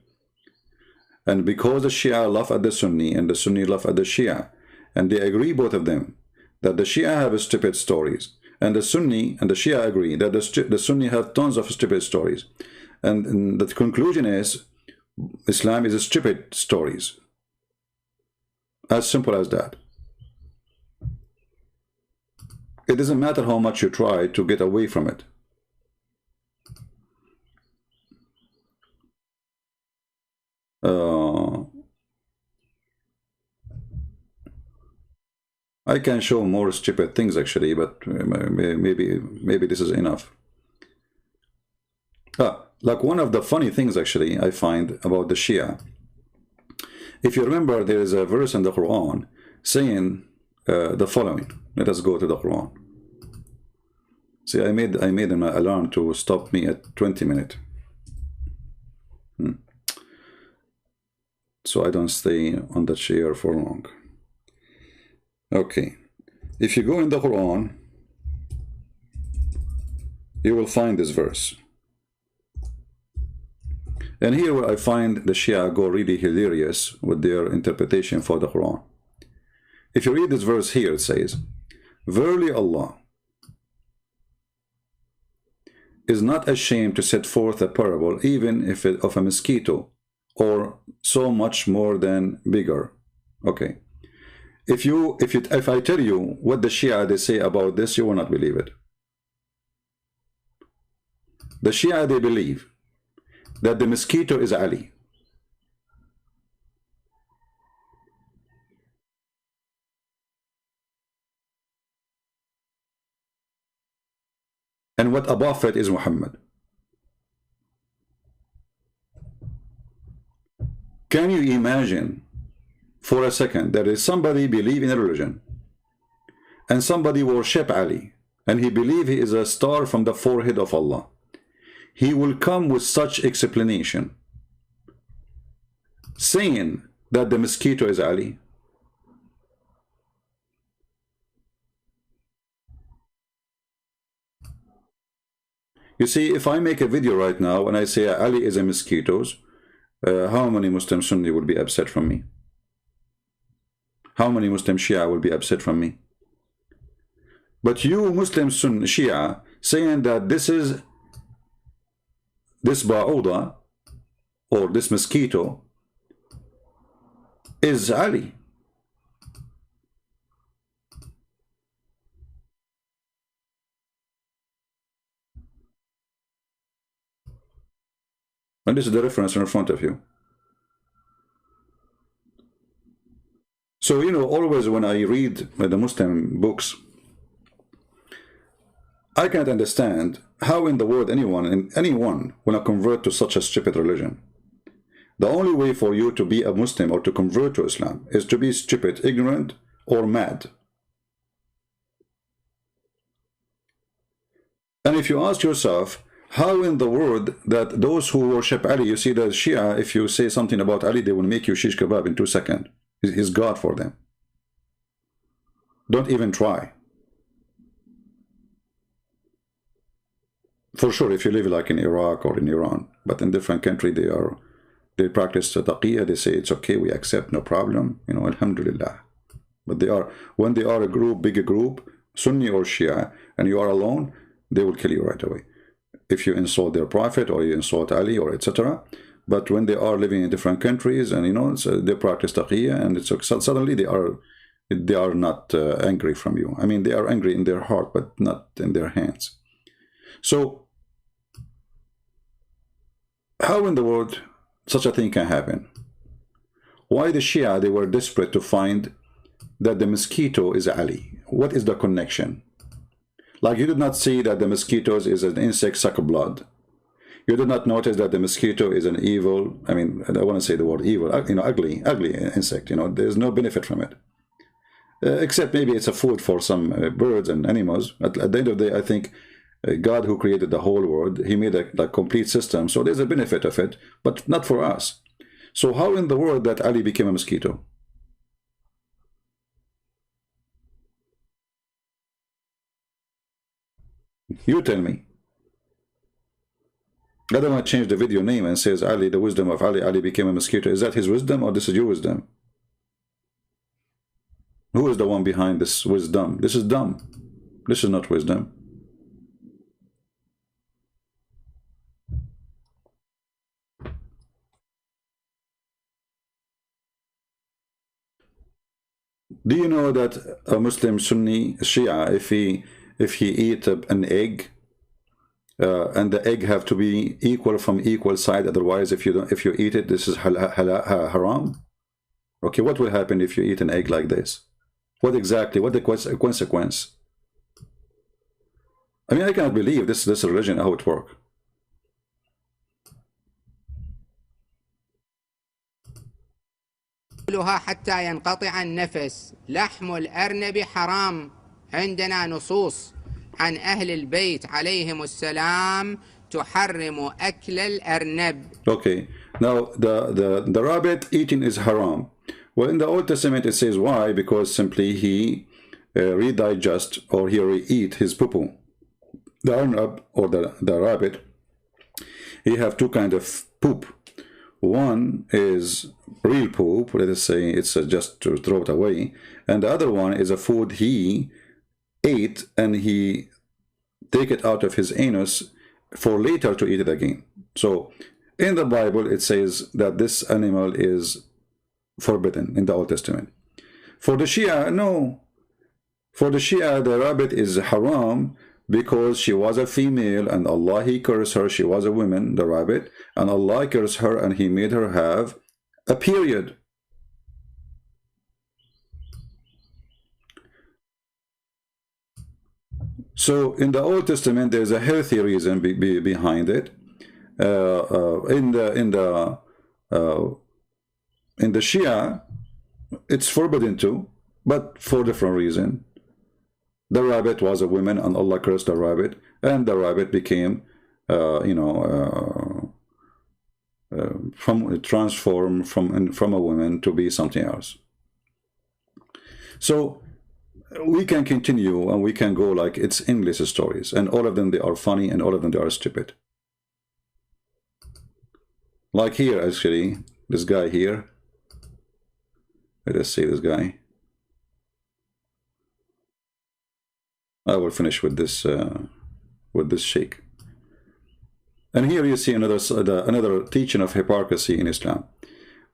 And because the Shia laugh at the Sunni and the Sunni laugh at the Shia, and they agree, both of them, that the Shia have stupid stories, and the Sunni and the Shia agree that the Sunni have tons of stupid stories. And the conclusion is Islam is stupid stories. As simple as that. It doesn't matter how much you try to get away from it. I can show more stupid things actually, but maybe this is enough. Like one of the funny things actually I find about the Shia. If you remember, there is a verse in the Quran saying the following. Let us go to the Quran. See, I made an alarm to stop me at 20 minutes. So I don't stay on the chair for long. Okay. If you go in the Quran, you will find this verse. And here where I find the Shia go really hilarious with their interpretation for the Quran. If you read this verse here, it says, "Verily Allah is not ashamed to set forth a parable, even if it of a mosquito, or so much more than bigger." Okay. If I tell you what the Shia they say about this, you will not believe it. The Shia they believe that the mosquito is Ali. And what above it is Muhammad. Can you imagine for a second there is somebody believe in a religion and somebody worship Ali and he believe he is a star from the forehead of Allah? He will come with such explanation saying that the mosquito is Ali. You see, if I make a video right now and I say Ali is a mosquitoes, how many Muslim Sunni will be upset from me? How many Muslim Shia will be upset from me? But you Muslim Sunni Shia saying that this ba'uda or this mosquito is Ali. And this is the reference in front of you. So, you know, always when I read the Muslim books, I can't understand how in the world anyone will convert to such a stupid religion. The only way for you to be a Muslim or to convert to Islam is to be stupid, ignorant, or mad. And if you ask yourself, how in the world that those who worship Ali, you see the Shia, if you say something about Ali, they will make you shish kebab in 2 seconds. He's God for them. Don't even try. For sure, if you live like in Iraq or in Iran, but in different country, they practice taqiyya, they say it's okay, we accept, no problem, you know, alhamdulillah. But when they are a group, bigger group, Sunni or Shia, and you are alone, they will kill you right away. If you insult their prophet or you insult Ali or etc. But when they are living in different countries and, you know, so they practice taqiyya, and it's suddenly they are not angry from you. I mean, they are angry in their heart, but not in their hands. So how in the world such a thing can happen? Why the Shia, they were desperate to find that the mosquito is Ali? What is the connection? Like, you did not see that the mosquitoes is an insect suck blood. You did not notice that the mosquito is an evil, I mean, I don't want to say the word evil, you know, ugly insect, you know, there's no benefit from it. Except maybe it's a food for some birds and animals. At the end of the day, I think God, who created the whole world, he made a complete system, so there's a benefit of it, but not for us. So how in the world that Ali became a mosquito? You tell me. I don't want to change the video name and says Ali, the wisdom of Ali, Ali became a mosquito. Is that his wisdom or this is your wisdom? Who is the one behind this wisdom? This is dumb. This is not wisdom. Do you know that a Muslim Sunni Shia, if he eat an egg, and the egg have to be equal from equal side, otherwise if you eat it, this is haram? Okay, what will happen if you eat an egg like this? What the consequence? I mean, I cannot believe this religion, how it works. حتى ينقطع النفس. لحم الأرنب حرام. عندنا نصوص عن أهل البيت عليهم السلام تحرم أكل الأرنب. Okay, now the rabbit eating is haram. Well, in the Old Testament it says why? Because simply he redigest, or he re-eat his poo-poo. The arnab, or the rabbit, he have two kind of poop. One is real poop, let us say it's just to throw it away, and the other one is a food he ate and he take it out of his anus for later to eat it again. So in the Bible it says that this animal is forbidden in the Old Testament. For the Shia, no. For the Shia, the rabbit is haram because she was a female and Allah, he cursed her. She was a woman, the rabbit, and Allah cursed her and he made her have a period. So in the Old Testament there's a healthy reason behind it. In the Shia it's forbidden too, but for different reason. The rabbit was a woman and Allah cursed the rabbit, and the rabbit became transformed from a woman to be something else. So we can continue and we can go like it's English stories, and all of them they are funny and all of them they are stupid. Like here, actually, this guy here. Let us see this guy. I will finish with this sheikh. And here you see another teaching of hypocrisy in Islam.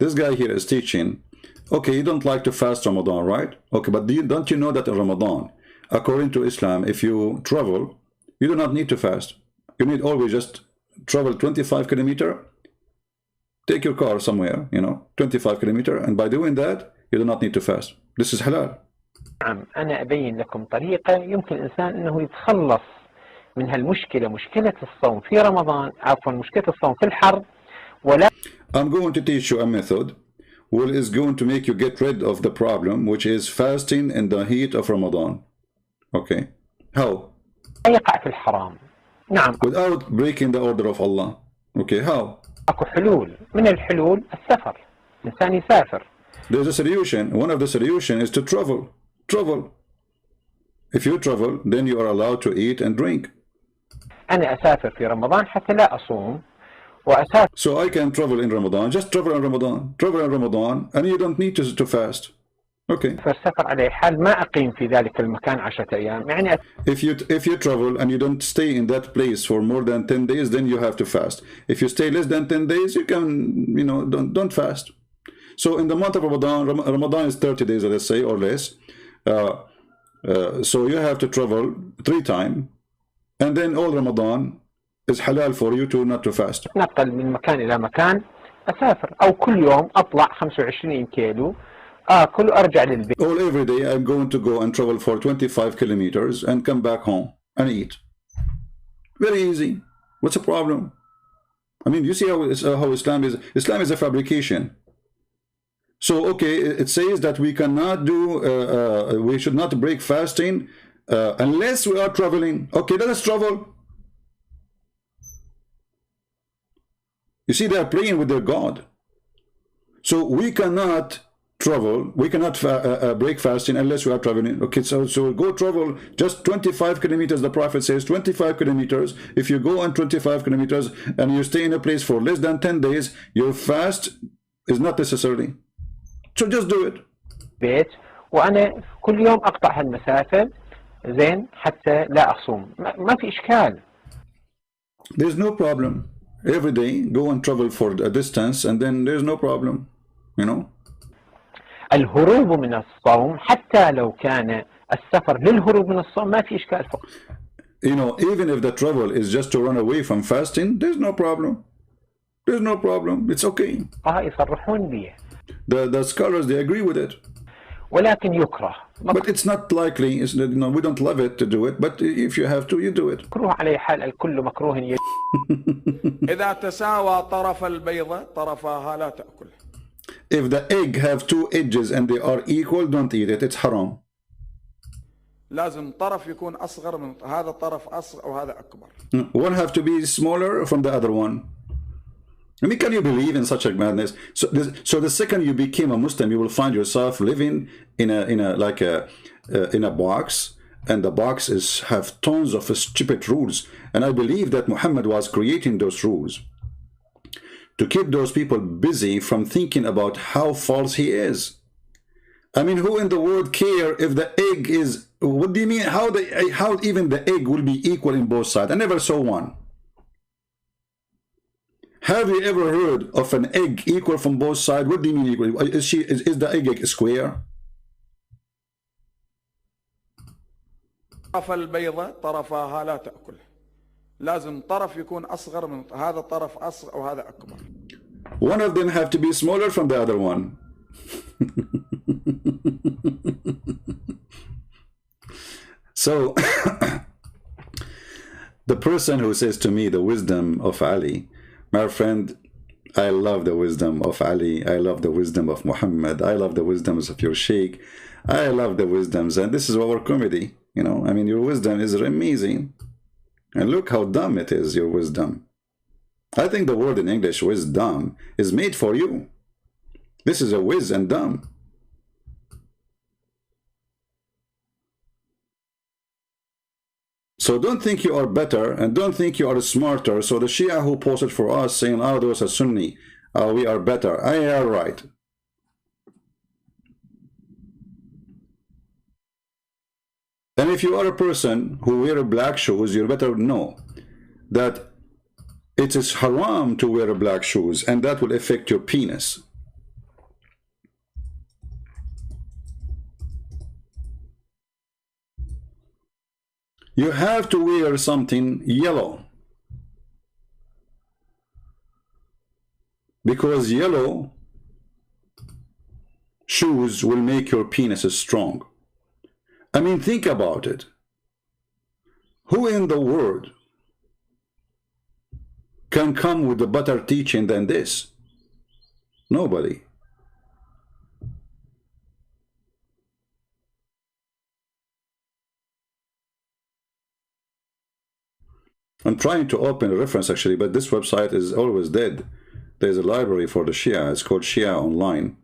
This guy here is teaching, okay, you don't like to fast Ramadan, right? Okay, but don't you know that in Ramadan, according to Islam, if you travel, you do not need to fast. You need always just travel 25 kilometers, take your car somewhere, 25 kilometers, and by doing that, you do not need to fast. This is halal. نعم، أنا أبين لكم طريقة يمكن الإنسان أنه يتخلص من هالمشكلة، مشكلة الصوم في رمضان، عفوا مشكلة الصوم في الحر. ولا I'm going to teach you a method which is going to make you get rid of the problem, which is fasting in the heat of Ramadan. Okay, how? يقع في الحرام. نعم. Without breaking the order of Allah. Okay, how? أكو حلول، من الحلول السفر، الإنسان يسافر. There's a solution. One of the solutions is to travel. Travel. If you travel, then you are allowed to eat and drink. أنا أسافر في رمضان حتى لا أصوم وأسافر. So I can travel in Ramadan. Just travel in Ramadan. Travel in Ramadan, and you don't need to fast. Okay. فالسفر على حال ما أقيم في ذلك المكان 10 أيام. يعني if you travel and you don't stay in that place for more than 10 days, then you have to fast. If you stay less than 10 days, you can don't fast. So in the month of Ramadan, Ramadan is 30 days, let's say, or less. So you have to travel 3 times, and then all Ramadan is halal for you to not to fast. أتنقل من مكان إلى مكان، أسافر أو كل يوم أطلع 25 كيلو، آكل وأرجع للبيت. All every day I'm going to go and travel for 25 kilometers and come back home and eat. Very easy. What's the problem? I mean, you see how Islam is. Islam is a fabrication. So okay, it says that we cannot do, we should not break fasting unless we are traveling. Okay, let us travel. You see, they are playing with their God. So we cannot travel, we cannot break fasting unless we are traveling. Okay, so go travel just 25 kilometers. The Prophet says 25 kilometers. If you go on 25 kilometers and you stay in a place for less than 10 days, your fast is not necessary. So just do it. بيت وأنا كل يوم أقطع هالمسافة زين حتى لا أصوم. ما في إشكال. There's no problem. Every day go and travel for a distance, and then there's no problem. الهروب من الصوم حتى لو كان السفر للهروب من الصوم ما في إشكال فقط. You know, even if the travel is just to run away from fasting, there's no problem. There's no problem. It's okay. يصرحون به. The scholars, they agree with it. ولكن يكره. But it's not likely. It's, you know, we don't love it to do it. But if you have to, you do it. مكروه على حال الكل مكروه. إذا تساوى طرف البيضة طرفها لا تأكل. If the egg have two edges and they are equal, don't eat it. It's haram. لازم طرف يكون أصغر من هذا طرف أصغر وهذا أكبر. One have to be smaller from the other one. I mean, can you believe in such a madness? So the second you became a Muslim, you will find yourself living in a box, and the box have tons of stupid rules. And I believe that Muhammad was creating those rules to keep those people busy from thinking about how false he is. I mean, who in the world care if the egg is? What do you mean? How even the egg will be equal in both sides? I never saw one. Have you ever heard of an egg equal from both sides? What do you mean equal? Is the egg square? طرف البيضة طرفها لا تأكل. لازم طرف يكون أصغر من هذا طرف أصغر وهذا أكبر. One of them have to be smaller from the other one. So the person who says to me the wisdom of Ali, my friend, I love the wisdom of Ali. I love the wisdom of Muhammad. I love the wisdoms of your sheikh. I love the wisdoms, and this is our comedy. You know, I mean, your wisdom is amazing. And look how dumb it is, your wisdom. I think the word in English, wisdom, is made for you. This is a whiz and dumb. So don't think you are better, and don't think you are smarter. So the Shia who posted for us saying, oh, those are Sunni, we are better. I are right. And if you are a person who wear black shoes, you better know that it is haram to wear black shoes, and that will affect your penis. You have to wear something yellow, because yellow shoes will make your penis strong. I mean, think about it. Who in the world can come with a better teaching than this? Nobody. I'm trying to open a reference actually, but this website is always dead. There's a library for the Shia. It's called Shia Online.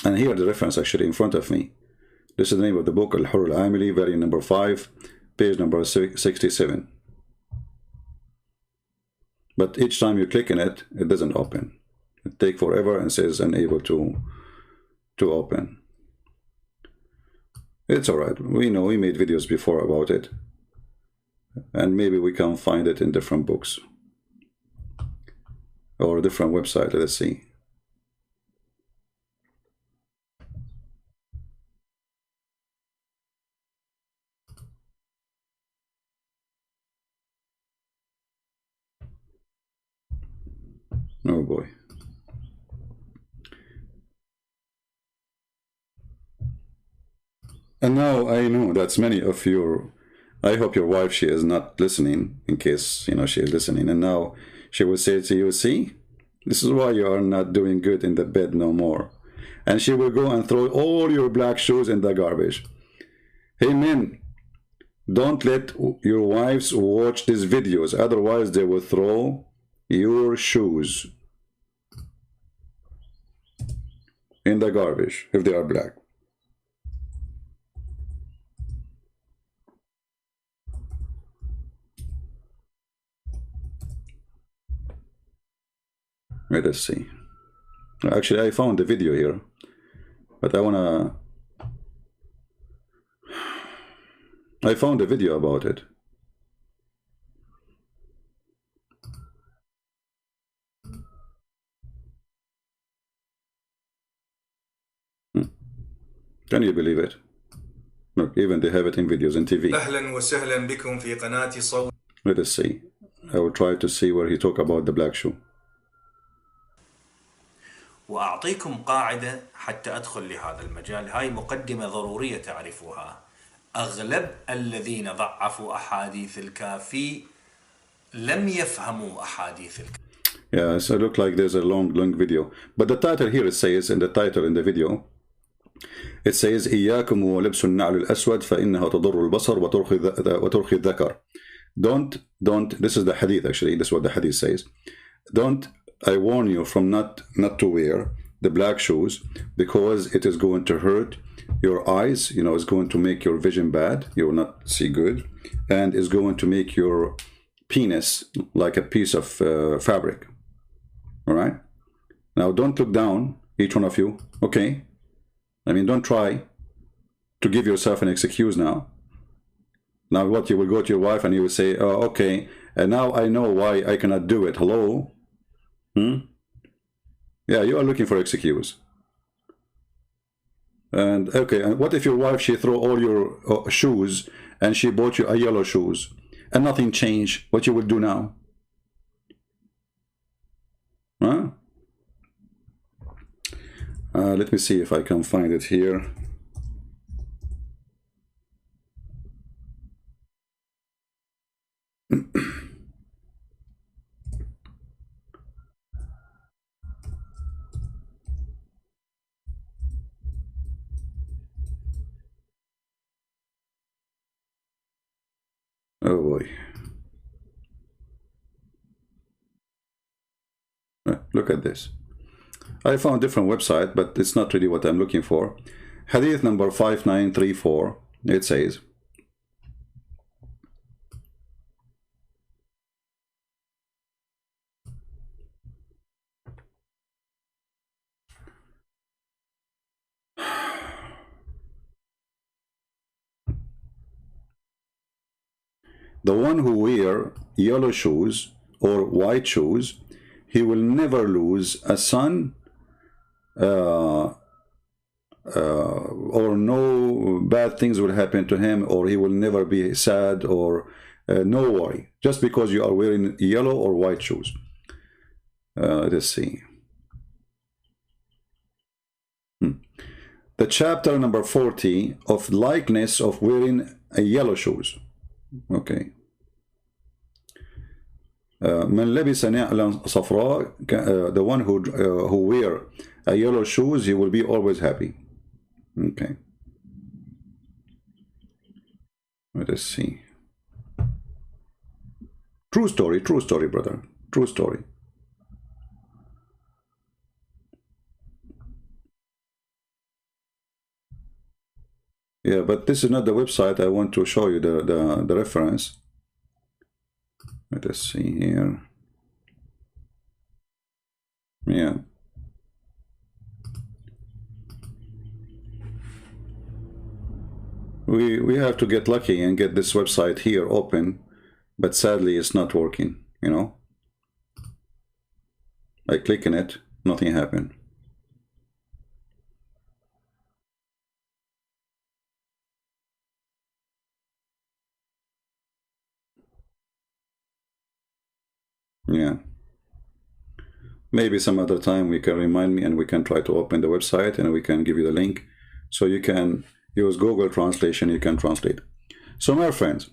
And here the reference actually in front of me. This is the name of the book, Al-Hurr Al-Amili, volume number 5, page number 67. But each time you click on it, it doesn't open. It takes forever and says unable to open. It's alright. We know, we made videos before about it. And maybe we can find it in different books. Or a different website, let's see. Oh boy. And now I know that's many of your, I hope your wife, she is not listening, in case, you know, she is listening. And now she will say to you, see, this is why you are not doing good in the bed no more. And she will go and throw all your black shoes in the garbage. Hey men, don't let your wives watch these videos. Otherwise they will throw your shoes in the garbage if they are black. Let us see. Actually, I found the video here, but I found a video about it. Can you believe it? Look, even they have it in videos and TV. أهلا وسهلا بكم في قناة صوت. Let us see. I will try to see where he talk about the black shoe. وأعطيكم قاعدة حتى أدخل لهذا المجال. هاي مقدمة ضرورية تعرفوها. أغلب الذين ضعفوا أحاديث الكافي لم يفهموا أحاديث الكافي. Yeah, so it look like there's a long video. But the title here, it says, in the title in the video, it says, إياكم ولبس النعل الأسود فإنها تضر البصر وترخي الذكر. Don't, this is the hadith actually, this is what the hadith says. Don't, I warn you from not to wear the black shoes, because it is going to hurt your eyes, you know, it's going to make your vision bad, you will not see good, and it's going to make your penis like a piece of fabric. All right? Now, don't look down, each one of you, okay? I mean, don't try to give yourself an excuse now. Now, what, you will go to your wife and you will say, oh, okay, and now I know why I cannot do it. Hello? Yeah, you are looking for excuse. And, okay, and what if your wife, she throw all your shoes and she bought you a yellow shoes and nothing changed? What you will do now? Huh? Let me see if I can find it here. Oh boy. Look at this. I found a different website, but it's not really what I'm looking for. Hadith number 5934, it says, the one who wear yellow shoes or white shoes, he will never lose a son, or no bad things will happen to him, or he will never be sad, or no worry, just because you are wearing yellow or white shoes. Let's see. The chapter number 40 of likeness of wearing yellow shoes. Okay. من لبس نعلا صفراء, the one who wear a yellow shoes, he will be always happy. Okay. Let us see. True story, brother. True story. Yeah, but this is not the website. I want to show you the reference. Let us see here. Yeah. We have to get lucky and get this website here open, but sadly it's not working, you know. I click on it, nothing happened. Yeah. Maybe some other time we can remind me and we can try to open the website and we can give you the link so you can use Google translation, you can translate. So my friends,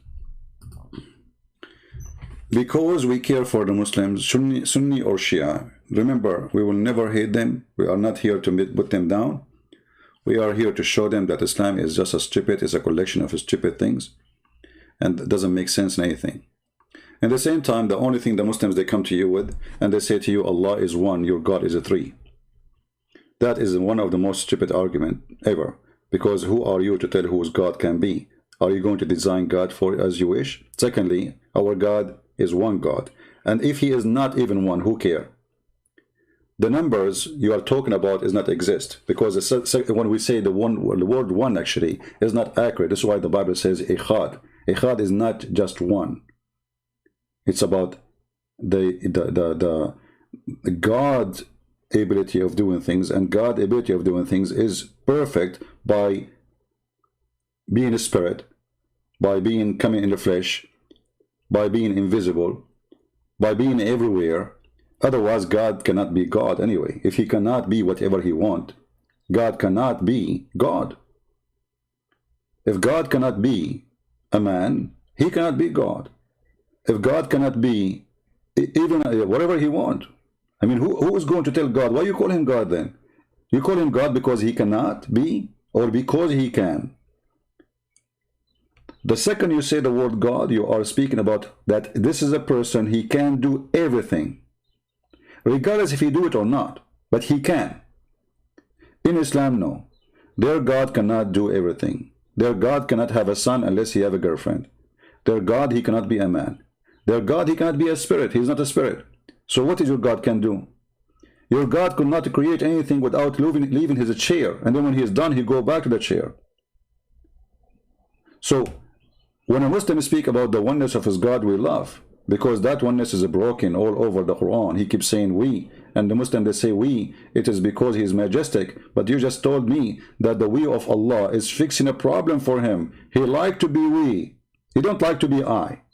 because we care for the Muslims, Sunni or Shia, remember, we will never hate them. We are not here to put them down. We are here to show them that Islam is just it's a collection of stupid things and it doesn't make sense in anything. At the same time, the only thing the Muslims, they come to you with, and they say to you, Allah is one, your God is a three. That is one of the most stupid argument ever. Because who are you to tell whose God can be? Are you going to design God for as you wish? Secondly, our God is one God. And if he is not even one, who care? The numbers you are talking about is not exist. Because when we say the word one actually is not accurate. That's why the Bible says Echad. Echad is not just one. It's about the God ability of doing things, and God's ability of doing things is perfect by being a spirit, by being coming in the flesh, by being invisible, by being everywhere. Otherwise, God cannot be God anyway. If he cannot be whatever he wants, God cannot be God. If God cannot be a man, he cannot be God. If God cannot be even whatever he wants, I mean, who is going to tell God? Why you call him God then? You call him God because he cannot be, or because he can? The second you say the word God, you are speaking about that this is a person, he can do everything, regardless if he do it or not, but he can. In Islam, no. Their God cannot do everything. Their God cannot have a son unless he have a girlfriend. Their God, he cannot be a man. Their God, he cannot be a spirit. He's not a spirit. So what is your God can do? Your God could not create anything without leaving his chair. And then when he is done, he go back to the chair. So when a Muslim speak about the oneness of his God, we laugh, because that oneness is broken all over the Quran. He keeps saying we, and the Muslim, they say we. It is because he is majestic. But you just told me that the we of Allah is fixing a problem for him. He like to be we. He don't like to be I.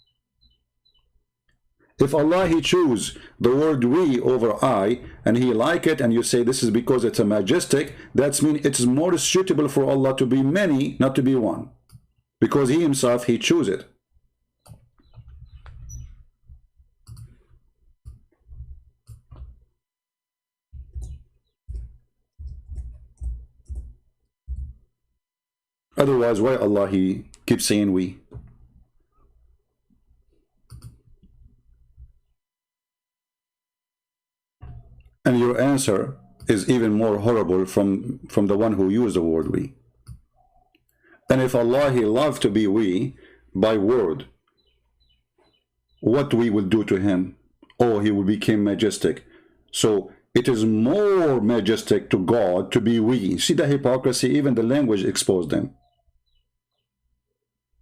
If Allah, he choose the word we over I, and he like it, and you say this is because it's a majestic, that means it's more suitable for Allah to be many, not to be one. Because he himself, he choose it. Otherwise, why Allah, he keeps saying we? And your answer is even more horrible from the one who used the word we. And if Allah, he loved to be we by word, what we will do to him? Oh, he will become majestic. So it is more majestic to God to be we. See the hypocrisy? Even the language exposed them.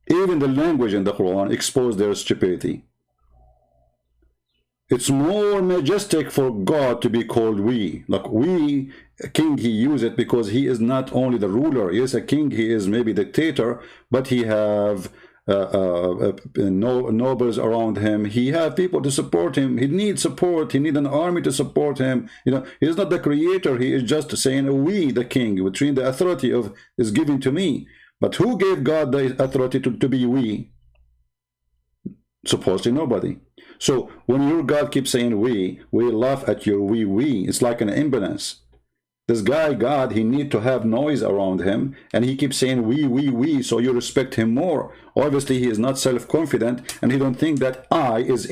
Even the language in the Quran exposed their stupidity. It's more majestic for God to be called we. Like we, a king, he use it because he is not only the ruler. He is a king, he is maybe dictator, but he have nobles around him. He have people to support him. He needs support. He needs an army to support him. You know, he is not the creator. He is just saying we, the king, between the authority of is given to me. But who gave God the authority to be we? Supposedly nobody. So when your God keeps saying we laugh at your we. It's like an ambulance. This guy, God, he need to have noise around him, and he keeps saying we, so you respect him more. Obviously, he is not self-confident, and he don't think that I is...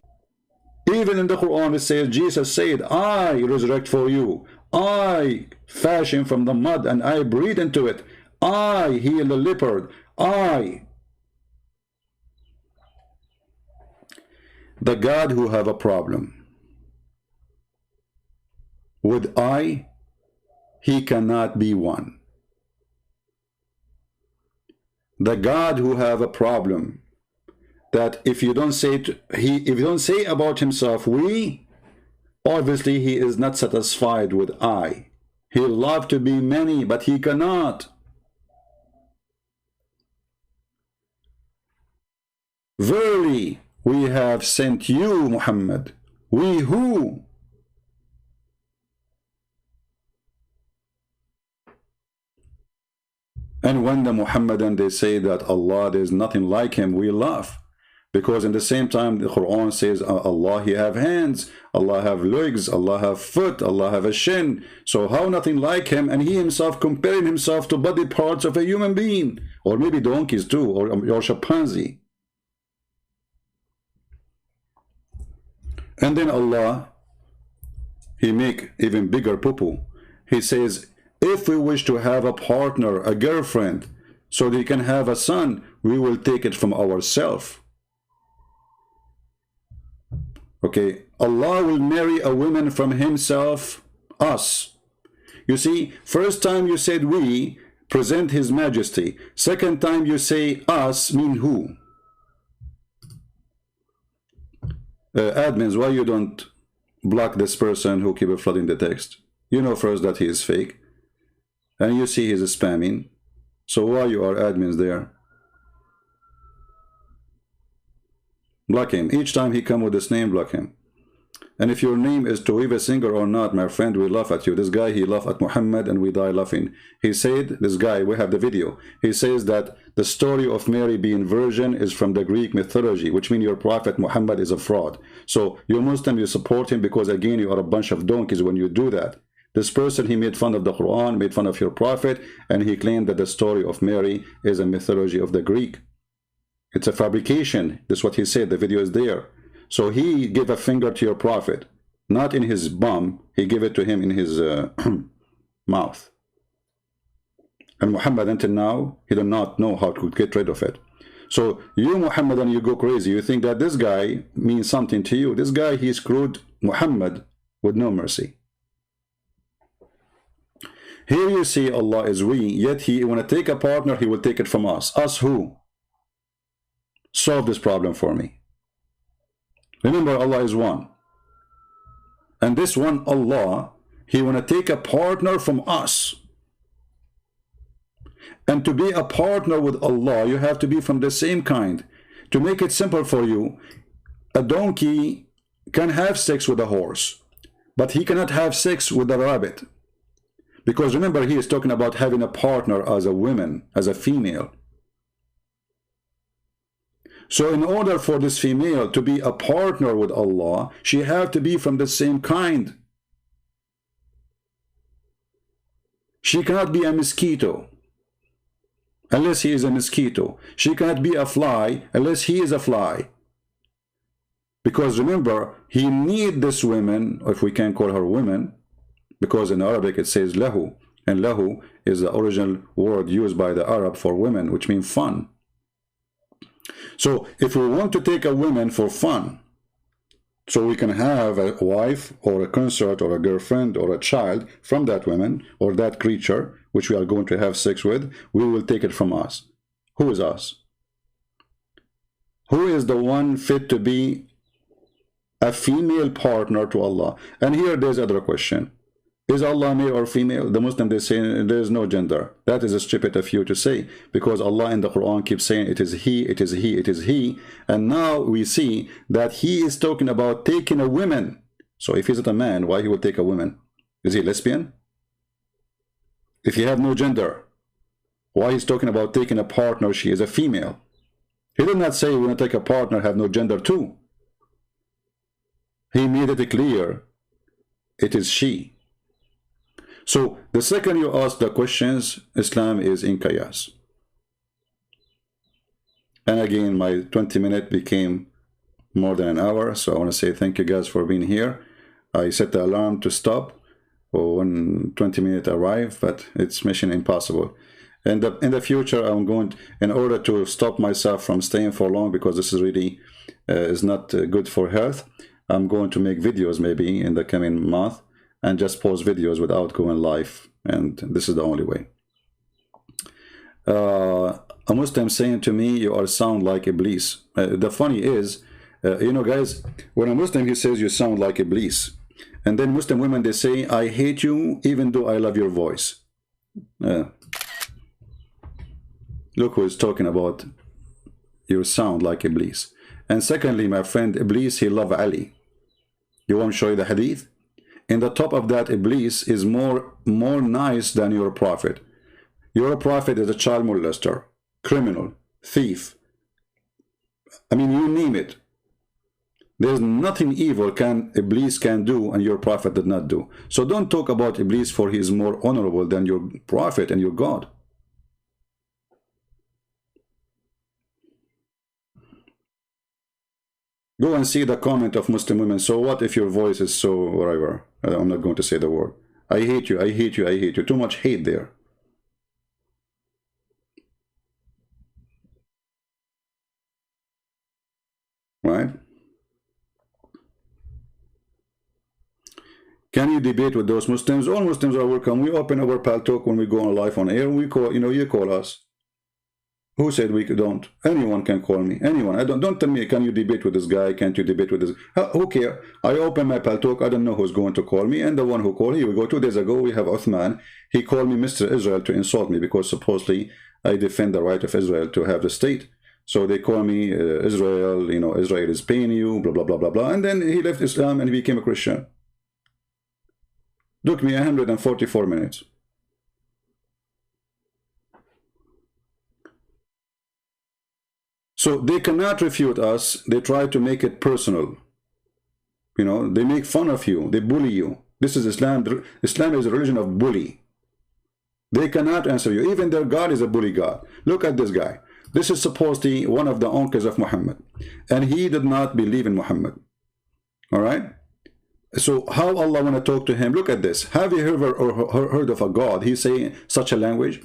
Even in the Quran, it says, Jesus said, I resurrect for you. I fashion from the mud, and I breathe into it. I heal the leopard. I... The God who have a problem with I, he cannot be one. The God who have a problem that if you don't say if you don't say about himself we, obviously he is not satisfied with I. He love to be many, but he cannot. Verily, we have sent you, Muhammad. We who? And when the Muhammadan, they say that Allah, there is nothing like him, we laugh. Because in the same time, the Quran says, Allah, he have hands, Allah have legs, Allah have foot, Allah have a shin. So how nothing like him? And he himself comparing himself to body parts of a human being. Or maybe donkeys too, or chimpanzee. And then Allah, he make even bigger poo-poo. He says, if we wish to have a partner, a girlfriend, so they can have a son, we will take it from ourselves. Okay, Allah will marry a woman from himself, us. You see, first time you said we, present his majesty. Second time you say us, mean who? Admins, why you don't block this person who keep flooding the text? You know first that he is fake. And you see he's spamming. So why you are admins there? Block him. Each time he come with this name, block him. And if your name is Toiva Singer or not, my friend, we laugh at you. This guy, he laughed at Muhammad and we die laughing. He said, this guy, we have the video. He says that the story of Mary being virgin is from the Greek mythology, which means your prophet Muhammad is a fraud. So you're Muslim, you support him because, again, you are a bunch of donkeys when you do that. This person, he made fun of the Quran, made fun of your prophet, and he claimed that the story of Mary is a mythology of the Greek. It's a fabrication. That's what he said. The video is there. So he gave a finger to your prophet, not in his bum. He gave it to him in his mouth. And Muhammad, until now, he did not know how to get rid of it. So you, Muhammad, and you go crazy. You think that this guy means something to you. This guy, he screwed Muhammad with no mercy. Here you see Allah is we, yet he want to take a partner, he will take it from us. Us who? Solve this problem for me. Remember, Allah is one. And this one Allah, he want to take a partner from us. And to be a partner with Allah, you have to be from the same kind. To make it simple for you, a donkey can have sex with a horse, but he cannot have sex with a rabbit. Because remember, he is talking about having a partner as a woman, as a female. So in order for this female to be a partner with Allah, she have to be from the same kind. She cannot be a mosquito unless he is a mosquito. She cannot be a fly unless he is a fly. Because remember, he need this woman, or if we can call her women, because in Arabic it says lahu, and lahu is the original word used by the Arab for women, which means fun. So if we want to take a woman for fun, so we can have a wife or a consort or a girlfriend or a child from that woman or that creature which we are going to have sex with, we will take it from us. Who is us? Who is the one fit to be a female partner to Allah? And here there's another question. Is Allah male or female? The Muslim, they say there is no gender. That is stupid of you to say, because Allah in the Quran keeps saying it is he, it is he, it is he. And now we see that he is talking about taking a woman. So if he's not a man, why he would take a woman? Is he lesbian? If he have no gender, why he's talking about taking a partner, she is a female? He did not say we're going to take a partner, have no gender too. He made it clear, it is she. So the second you ask the questions, Islam is in chaos. And again, my 20-minute became more than an hour. So I want to say thank you guys for being here. I set the alarm to stop when 20 minutes arrive, but it's mission impossible. And in the future, I'm going, in order to stop myself from staying for long, because this is really is not good for health, I'm going to make videos maybe in the coming month, and just post videos without going live, and this is the only way. A Muslim saying to me, you are sound like Iblis. The funny is, you know guys, when a Muslim, he says you sound like Iblis, and then Muslim women, they say, I hate you even though I love your voice. Look who is talking about you sound like Iblis. And secondly, my friend, Iblis, he loved Ali. You want to show you the hadith? In the top of that, Iblis is more nice than your prophet. Your prophet is a child molester, criminal, thief. I mean, you name it. There's nothing evil Iblis can do and your prophet did not do. So don't talk about Iblis, for he is more honorable than your prophet and your God. Go and see the comment of Muslim women. So what if your voice is so whatever? I'm not going to say the word. I hate you, I hate you, I hate you. Too much hate there. Right? Can you debate with those Muslims? All Muslims are welcome. We open our Pal Talk when we go on live on air. We call, you know, you call us. Who said we don't? Anyone can call me. Anyone. I don't tell me, can you debate with this guy? Can't you debate with this? Who care? I open my Paltalk. I don't know who's going to call me. And the one who called, here we go. 2 days ago, we have Uthman. He called me Mr. Israel to insult me because supposedly I defend the right of Israel to have the state. So they call me Israel, you know, Israel is paying you, blah, blah, blah, blah, blah. And then he left Islam and he became a Christian. Took me 144 minutes. So they cannot refute us. They try to make it personal. You know, they make fun of you. They bully you. This is Islam. Islam is a religion of bully. They cannot answer you. Even their God is a bully God. Look at this guy. This is supposedly one of the uncles of Muhammad. And he did not believe in Muhammad. All right? So how Allah want to talk to him? Look at this. Have you ever heard of a God? He's saying such a language.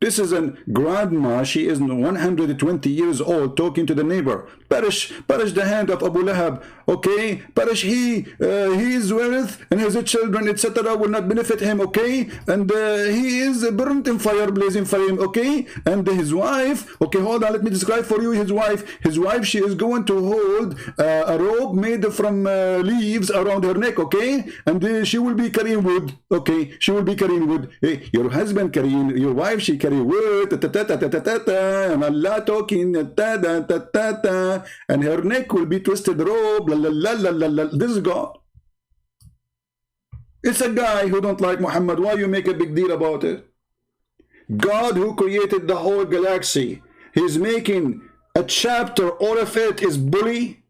This is a grandma. She is 120 years old talking to the neighbor. Perish the hand of Abu Lahab. Okay? Perish his wealth and his children, etc. will not benefit him. Okay? And he is burnt in fire, blazing flame. Okay? And his wife. Okay, hold on. Let me describe for you his wife. His wife, she is going to hold a rope made from leaves around her neck. Okay? And she will be carrying wood. Okay? She will be carrying wood. Hey, your husband carrying, your wife, she carry wood, and Allah talking, and her neck will be twisted rope, la, la, la, la, la, la. This is God. It's a guy who don't like Muhammad. Why you make a big deal about it? God who created the whole galaxy, he's making a chapter, all of it is bully.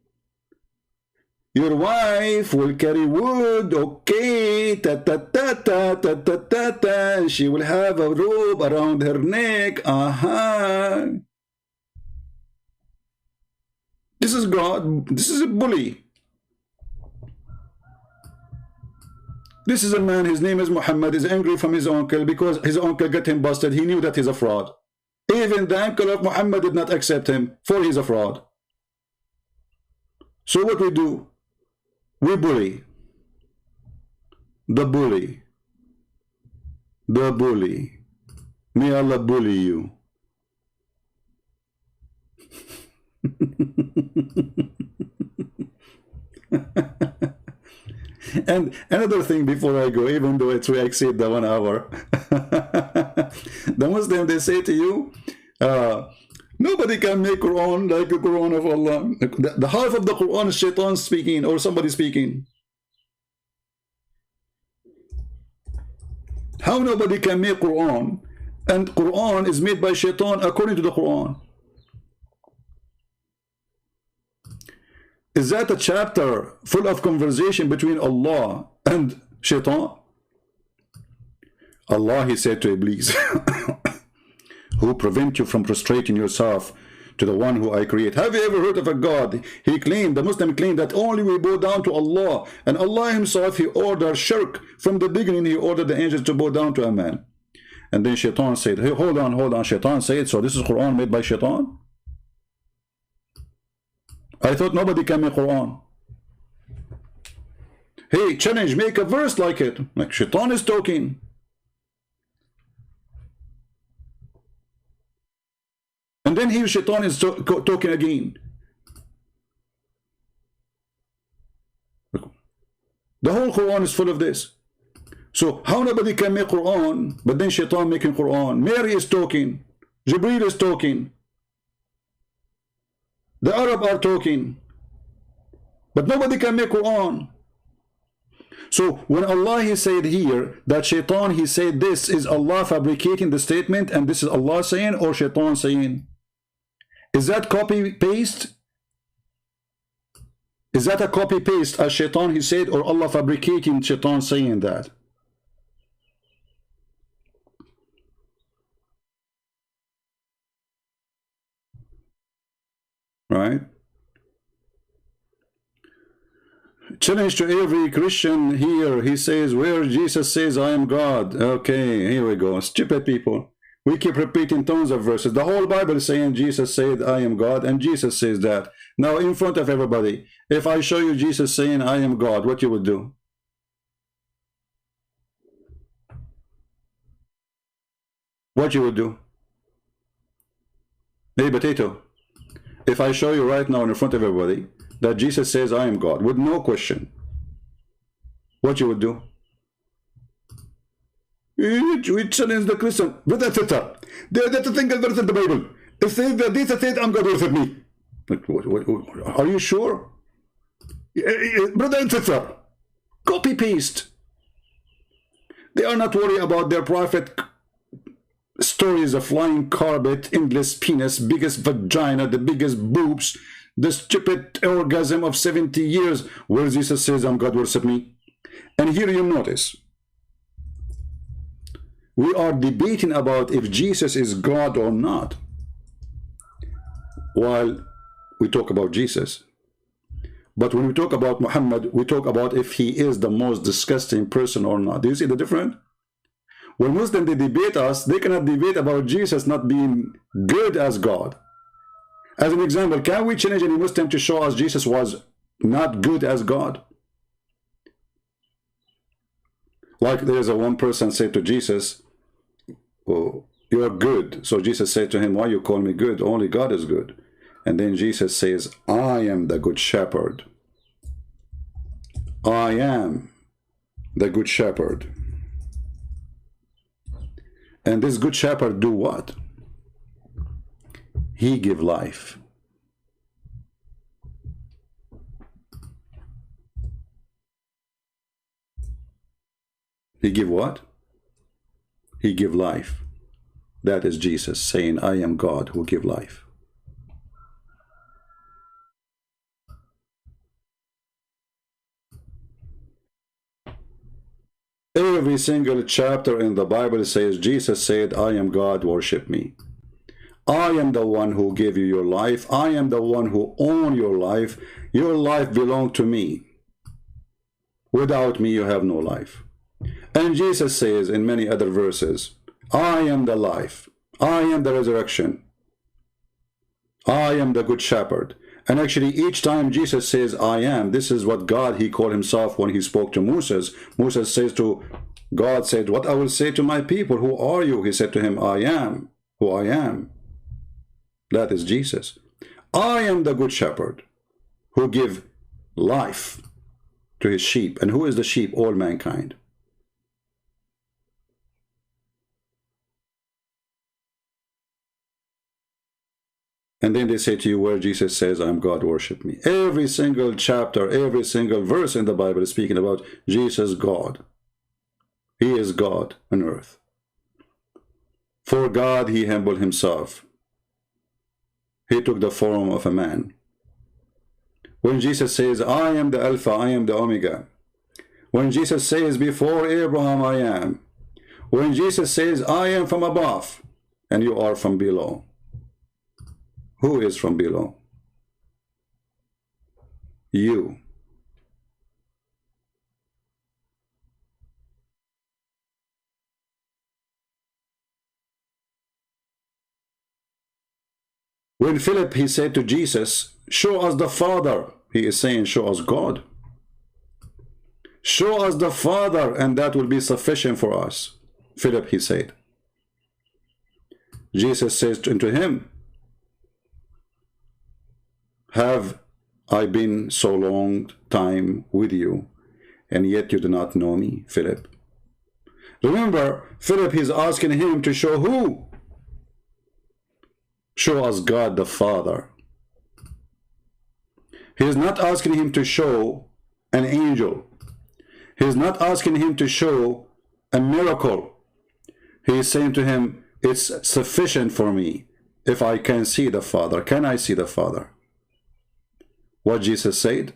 Your wife will carry wood, okay, ta-ta-ta-ta-ta-ta-ta, she will have a rope around her neck, This is God, this is a bully. This is a man, his name is Muhammad, is angry from his uncle because his uncle got him busted. He knew that he's a fraud. Even the uncle of Muhammad did not accept him, for he's a fraud. So what we do? We bully. The bully. The bully. May Allah bully you. And another thing before I go, even though we exceed the 1 hour, the Muslim, they say to you, nobody can make Quran like the Quran of Allah. The half of the Quran is shaitan speaking or somebody speaking. How nobody can make Quran? And Quran is made by shaitan according to the Quran. Is that a chapter full of conversation between Allah and shaitan? Allah, he said to Iblis, who prevent you from prostrating yourself to the one who I create. Have you ever heard of a God? He claimed, the Muslim claimed, that only we bow down to Allah. And Allah himself, he ordered shirk. From the beginning, he ordered the angels to bow down to a man. And then shaitan said, hey, hold on. Shaitan said, so this is Quran made by shaitan? I thought nobody can make Quran. Hey, challenge, make a verse like it. Like shaitan is talking. And then here shaitan is talking again. The whole Quran is full of this. So how nobody can make Quran, but then shaitan making Quran. Mary is talking. Jibreel is talking. The Arab are talking. But nobody can make Quran. So when Allah, he said here that shaitan, he said this, is Allah fabricating the statement and this is Allah saying or shaitan saying? Is that copy paste? Is that a copy paste as shaitan he said or Allah fabricating shaitan saying that? Right? Challenge to every Christian here. He says, where Jesus says, I am God. Okay, here we go. Stupid people. We keep repeating tons of verses. The whole Bible is saying Jesus said, I am God, and Jesus says that. Now, in front of everybody, if I show you Jesus saying, I am God, what you would do? What you would do? Hey, Potato, if I show you right now in front of everybody that Jesus says, I am God, with no question, what you would do? We challenge the Christian. Brother Twitter, that's a single verse in the Bible. It says that Jesus says, I'm God, worship me. Are you sure? Brother and sister, copy paste. They are not worried about their private stories of flying carpet, endless penis, biggest vagina, the biggest boobs, the stupid orgasm of 70 years, where Jesus says, I'm God, worship me. And here you notice, we are debating about if Jesus is God or not, while we talk about Jesus. But when we talk about Muhammad, we talk about if he is the most disgusting person or not. Do you see the difference? When Muslims, they debate us, they cannot debate about Jesus not being good as God. As an example, can we challenge any Muslim to show us Jesus was not good as God? Like there's a one person said to Jesus, oh, you are good. So Jesus said to him, why you call me good? Only God is good. And then Jesus says, I am the good shepherd. I am the good shepherd. And this good shepherd do what? He give life. He give what? He give life. That is Jesus saying, I am God who give life. Every single chapter in the Bible says, Jesus said, I am God, worship me. I am the one who gave you your life. I am the one who own your life. Your life belongs to me. Without me, you have no life. And Jesus says in many other verses, I am the life. I am the resurrection. I am the good shepherd. And actually, each time Jesus says, I am, this is what God, he called himself when he spoke to Moses. Moses says to God, said, what I will say to my people, who are you? He said to him, I am who I am. That is Jesus. I am the good shepherd who give life to his sheep. And who is the sheep? All mankind. And then they say to you where Jesus says, I'm God, worship me. Every single chapter, every single verse in the Bible is speaking about Jesus, God. He is God on earth. For God, he humbled himself. He took the form of a man. When Jesus says, I am the Alpha, I am the Omega. When Jesus says, before Abraham, I am. When Jesus says, I am from above, and you are from below. Who is from below? You. When Philip, he said to Jesus, show us the Father. He is saying, show us God. Show us the Father, and that will be sufficient for us. Philip, he said. Jesus says unto him, have I been so long time with you, and yet you do not know me, Philip? Remember, Philip is asking him to show who? Show us God the Father. He is not asking him to show an angel. He is not asking him to show a miracle. He is saying to him, it's sufficient for me if I can see the Father. Can I see the Father? What Jesus said,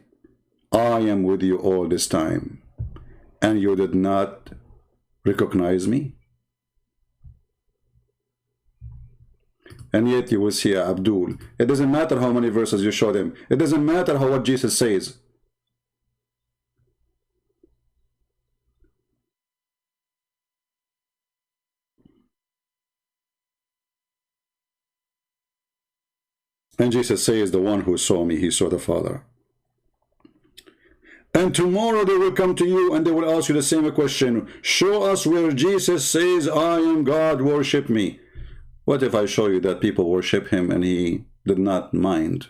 I am with you all this time, and you did not recognize me. And yet you will see Abdul. It doesn't matter how many verses you show them. It doesn't matter what Jesus says. And Jesus says, the one who saw me, he saw the Father. And tomorrow they will come to you and they will ask you the same question. Show us where Jesus says, I am God, worship me. What if I show you that people worship him and he did not mind?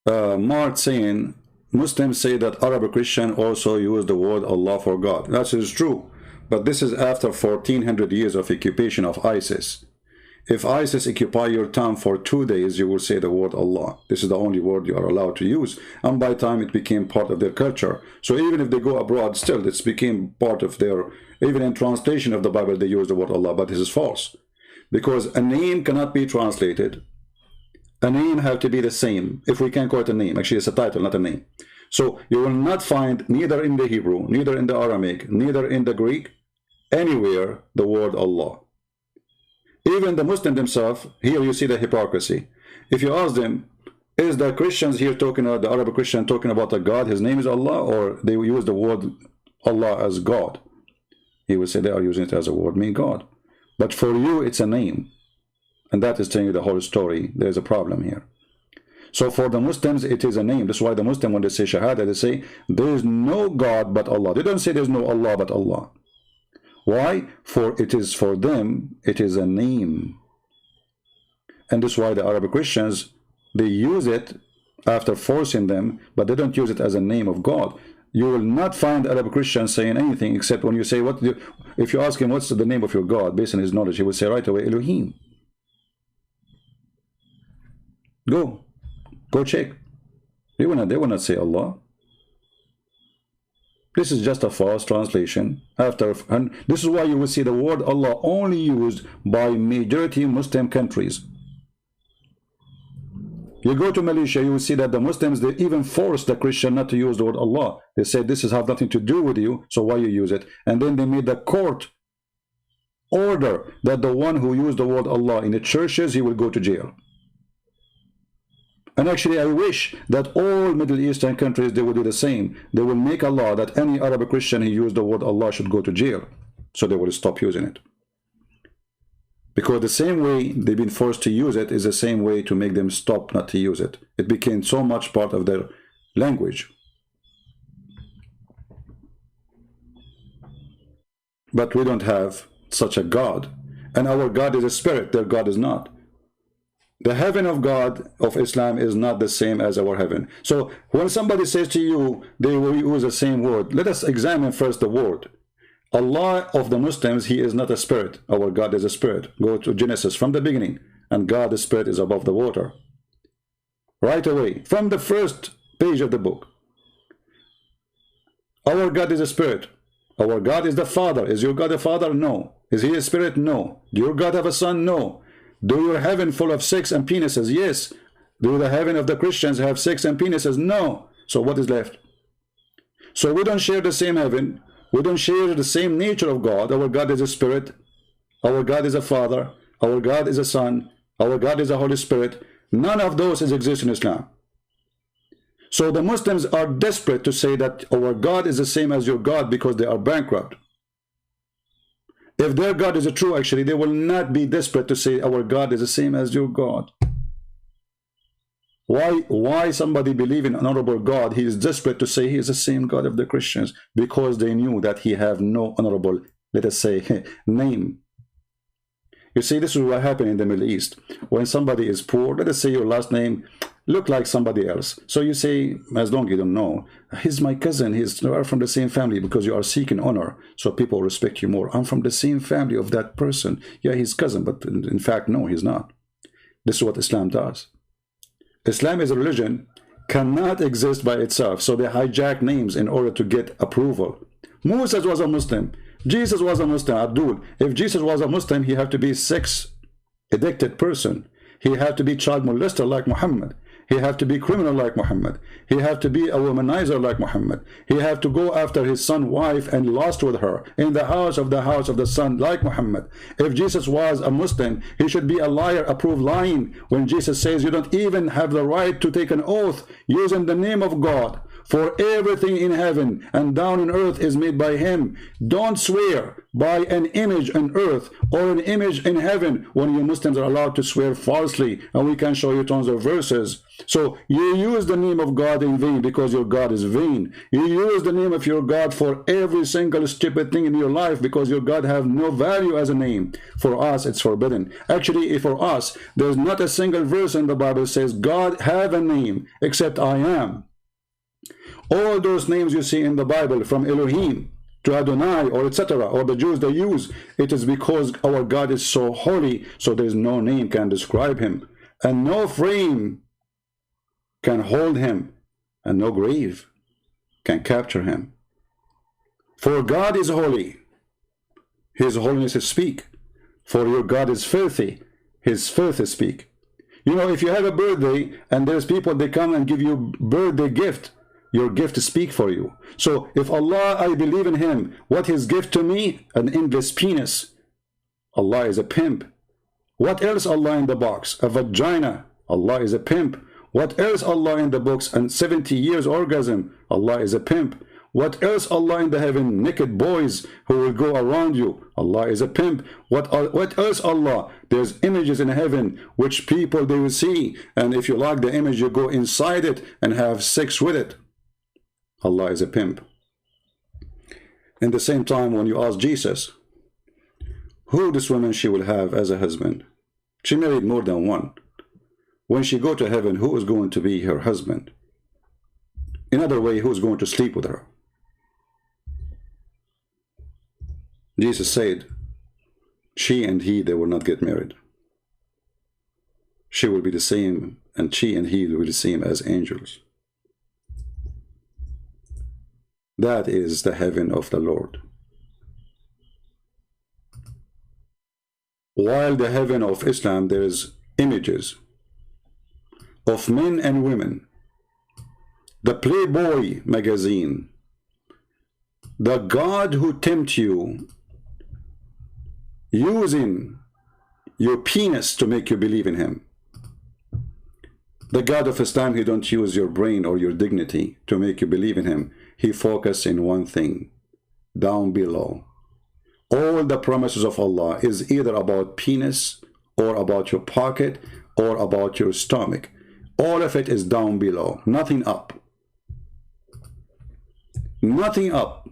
Mart saying, Muslims say that Arab Christian also use the word Allah for God. That is true, but this is after 1400 years of occupation of ISIS. If ISIS occupy your town for 2 days, you will say the word Allah. This is the only word you are allowed to use, and by time it became part of their culture. So even if they go abroad, still it's became part of their, even in translation of the Bible they use the word Allah, but this is false. Because a name cannot be translated. A name have to be the same, if we can call it a name. Actually, it's a title, not a name. So you will not find, neither in the Hebrew, neither in the Aramaic, neither in the Greek, anywhere the word Allah. Even the Muslim themselves, here you see the hypocrisy. If you ask them, is the Christians here talking about, the Arab Christian talking about a God, his name is Allah, or they use the word Allah as God? He will say they are using it as a word, mean God. But for you, it's a name. And that is telling you the whole story. There's a problem here. So for the Muslims, it is a name. That's why the Muslim, when they say Shahada, they say, there is no God but Allah. They don't say there's no Allah but Allah. Why? For it is for them, it is a name. And that's why the Arab Christians, they use it after forcing them, but they don't use it as a name of God. You will not find Arab Christians saying anything except when you say, if you ask him what's the name of your God, based on his knowledge, he will say right away, Elohim. Go check. They will not say Allah. This is just a false translation. And this is why you will see the word Allah only used by majority Muslim countries. You go to Malaysia, you will see that the Muslims, they even force the Christian not to use the word Allah. They say this has nothing to do with you, so why you use it? And then they made the court order that the one who used the word Allah in the churches, he will go to jail. And actually, I wish that all Middle Eastern countries, they will do the same. They will make a law that any Arab Christian who used the word Allah should go to jail. So they will stop using it. Because the same way they've been forced to use it is the same way to make them stop not to use it. It became so much part of their language. But we don't have such a God. And our God is a spirit, their God is not. The heaven of God of Islam is not the same as our heaven. So when somebody says to you, they will use the same word. Let us examine first the word. Allah of the Muslims, he is not a spirit. Our God is a spirit. Go to Genesis from the beginning. And God, the spirit, is above the water. Right away, from the first page of the book. Our God is a spirit. Our God is the Father. Is your God a Father? No. Is he a spirit? No. Do your God have a son? No. Do your heaven full of sex and penises? Yes. Do the heaven of the Christians have sex and penises? No. So what is left? So we don't share the same heaven. We don't share the same nature of God. Our God is a spirit. Our God is a Father. Our God is a Son. Our God is a Holy Spirit. None of those exist in Islam. So the Muslims are desperate to say that our God is the same as your God because they are bankrupt. If their God is true, actually, they will not be desperate to say our God is the same as your God. Why somebody believe in an honorable God, he is desperate to say he is the same God of the Christians? Because they knew that he have no honorable, let us say, name. You see, this is what happened in the Middle East. When somebody is poor, let us say your last name look like somebody else. So you say, as long as you don't know, he's my cousin, we are from the same family, because you are seeking honor, so people respect you more. I'm from the same family of that person. Yeah, he's cousin, but in fact, no, he's not. This is what Islam does. Islam is a religion, cannot exist by itself, so they hijack names in order to get approval. Moses was a Muslim. Jesus was a Muslim, Abdul. If Jesus was a Muslim, he had to be sex-addicted person. He had to be child molester like Muhammad. He had to be criminal like Muhammad. He had to be a womanizer like Muhammad. He had to go after his son's wife and lust with her in the house of the son like Muhammad. If Jesus was a Muslim, he should be a liar, approved lying when Jesus says you don't even have the right to take an oath using the name of God. for everything in heaven and down on earth is made by him. Don't swear by an image on earth or an image in heaven when you Muslims are allowed to swear falsely, and we can show you tons of verses. So you use the name of God in vain because your God is vain. You use the name of your God for every single stupid thing in your life because your God have no value as a name. For us, it's forbidden. Actually, for us, there's not a single verse in the Bible that says God have a name except I am. All those names you see in the Bible, from Elohim to Adonai or etc., or the Jews they use, it is because our God is so holy, so there's no name can describe him, and no frame can hold him, and no grave can capture him. For God is holy, his holiness is speak. For your God is filthy, his filth is speak. You know, if you have a birthday and there's people, they come and give you birthday gift, your gift to speak for you. So if Allah, I believe in him, what his gift to me? An endless penis. Allah is a pimp. What else Allah in the box? A vagina. Allah is a pimp. What else Allah in the books? And 70 years orgasm. Allah is a pimp. What else Allah in the heaven? Naked boys who will go around you. Allah is a pimp. What else Allah? There's images in heaven which people they will see, and if you like the image, you go inside it and have sex with it. Allah is a pimp. In the same time, when you ask Jesus, who this woman she will have as a husband? She married more than one. When she go to heaven, who is going to be her husband? In other way, who is going to sleep with her? Jesus said, she and he, they will not get married. She will be the same, and she and he will be the same as angels. That is the heaven of the Lord. While the heaven of Islam, there is images of men and women. The Playboy magazine, the God who tempts you, using your penis to make you believe in him. The God of Islam, he don't use your brain or your dignity to make you believe in him. He focuses in one thing, down below. All the promises of Allah is either about penis or about your pocket or about your stomach. All of it is down below, nothing up. Nothing up.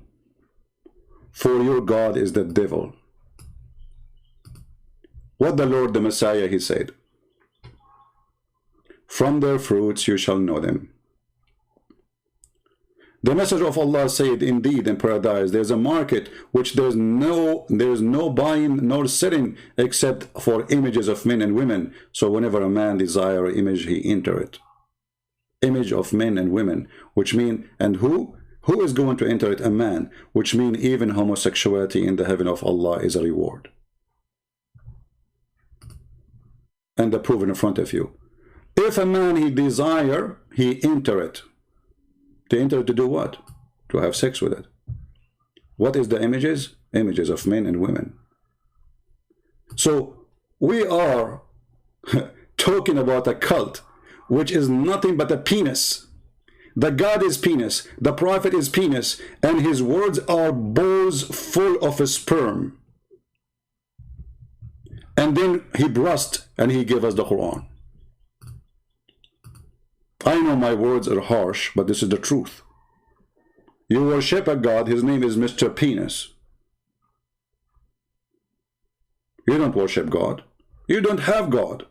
For your God is the devil. What the Lord, the Messiah, he said, from their fruits you shall know them. The message of Allah said, indeed in paradise there's a market which there's no buying nor selling except for images of men and women. So whenever a man desire an image, he enter it. Image of men and women, which mean, and who is going to enter it? A man, which mean even homosexuality in the heaven of Allah is a reward. And the proof in front of you. If a man he desire, he enter it. To enter it to do what? To have sex with it. What is the images? Images of men and women. So we are talking about a cult which is nothing but a penis. The God is penis, the prophet is penis, and his words are bowls full of sperm. And then he burst and he gave us the Quran. I know my words are harsh, but this is the truth. You worship a God, his name is Mr. Penis. You don't worship God. You don't have God.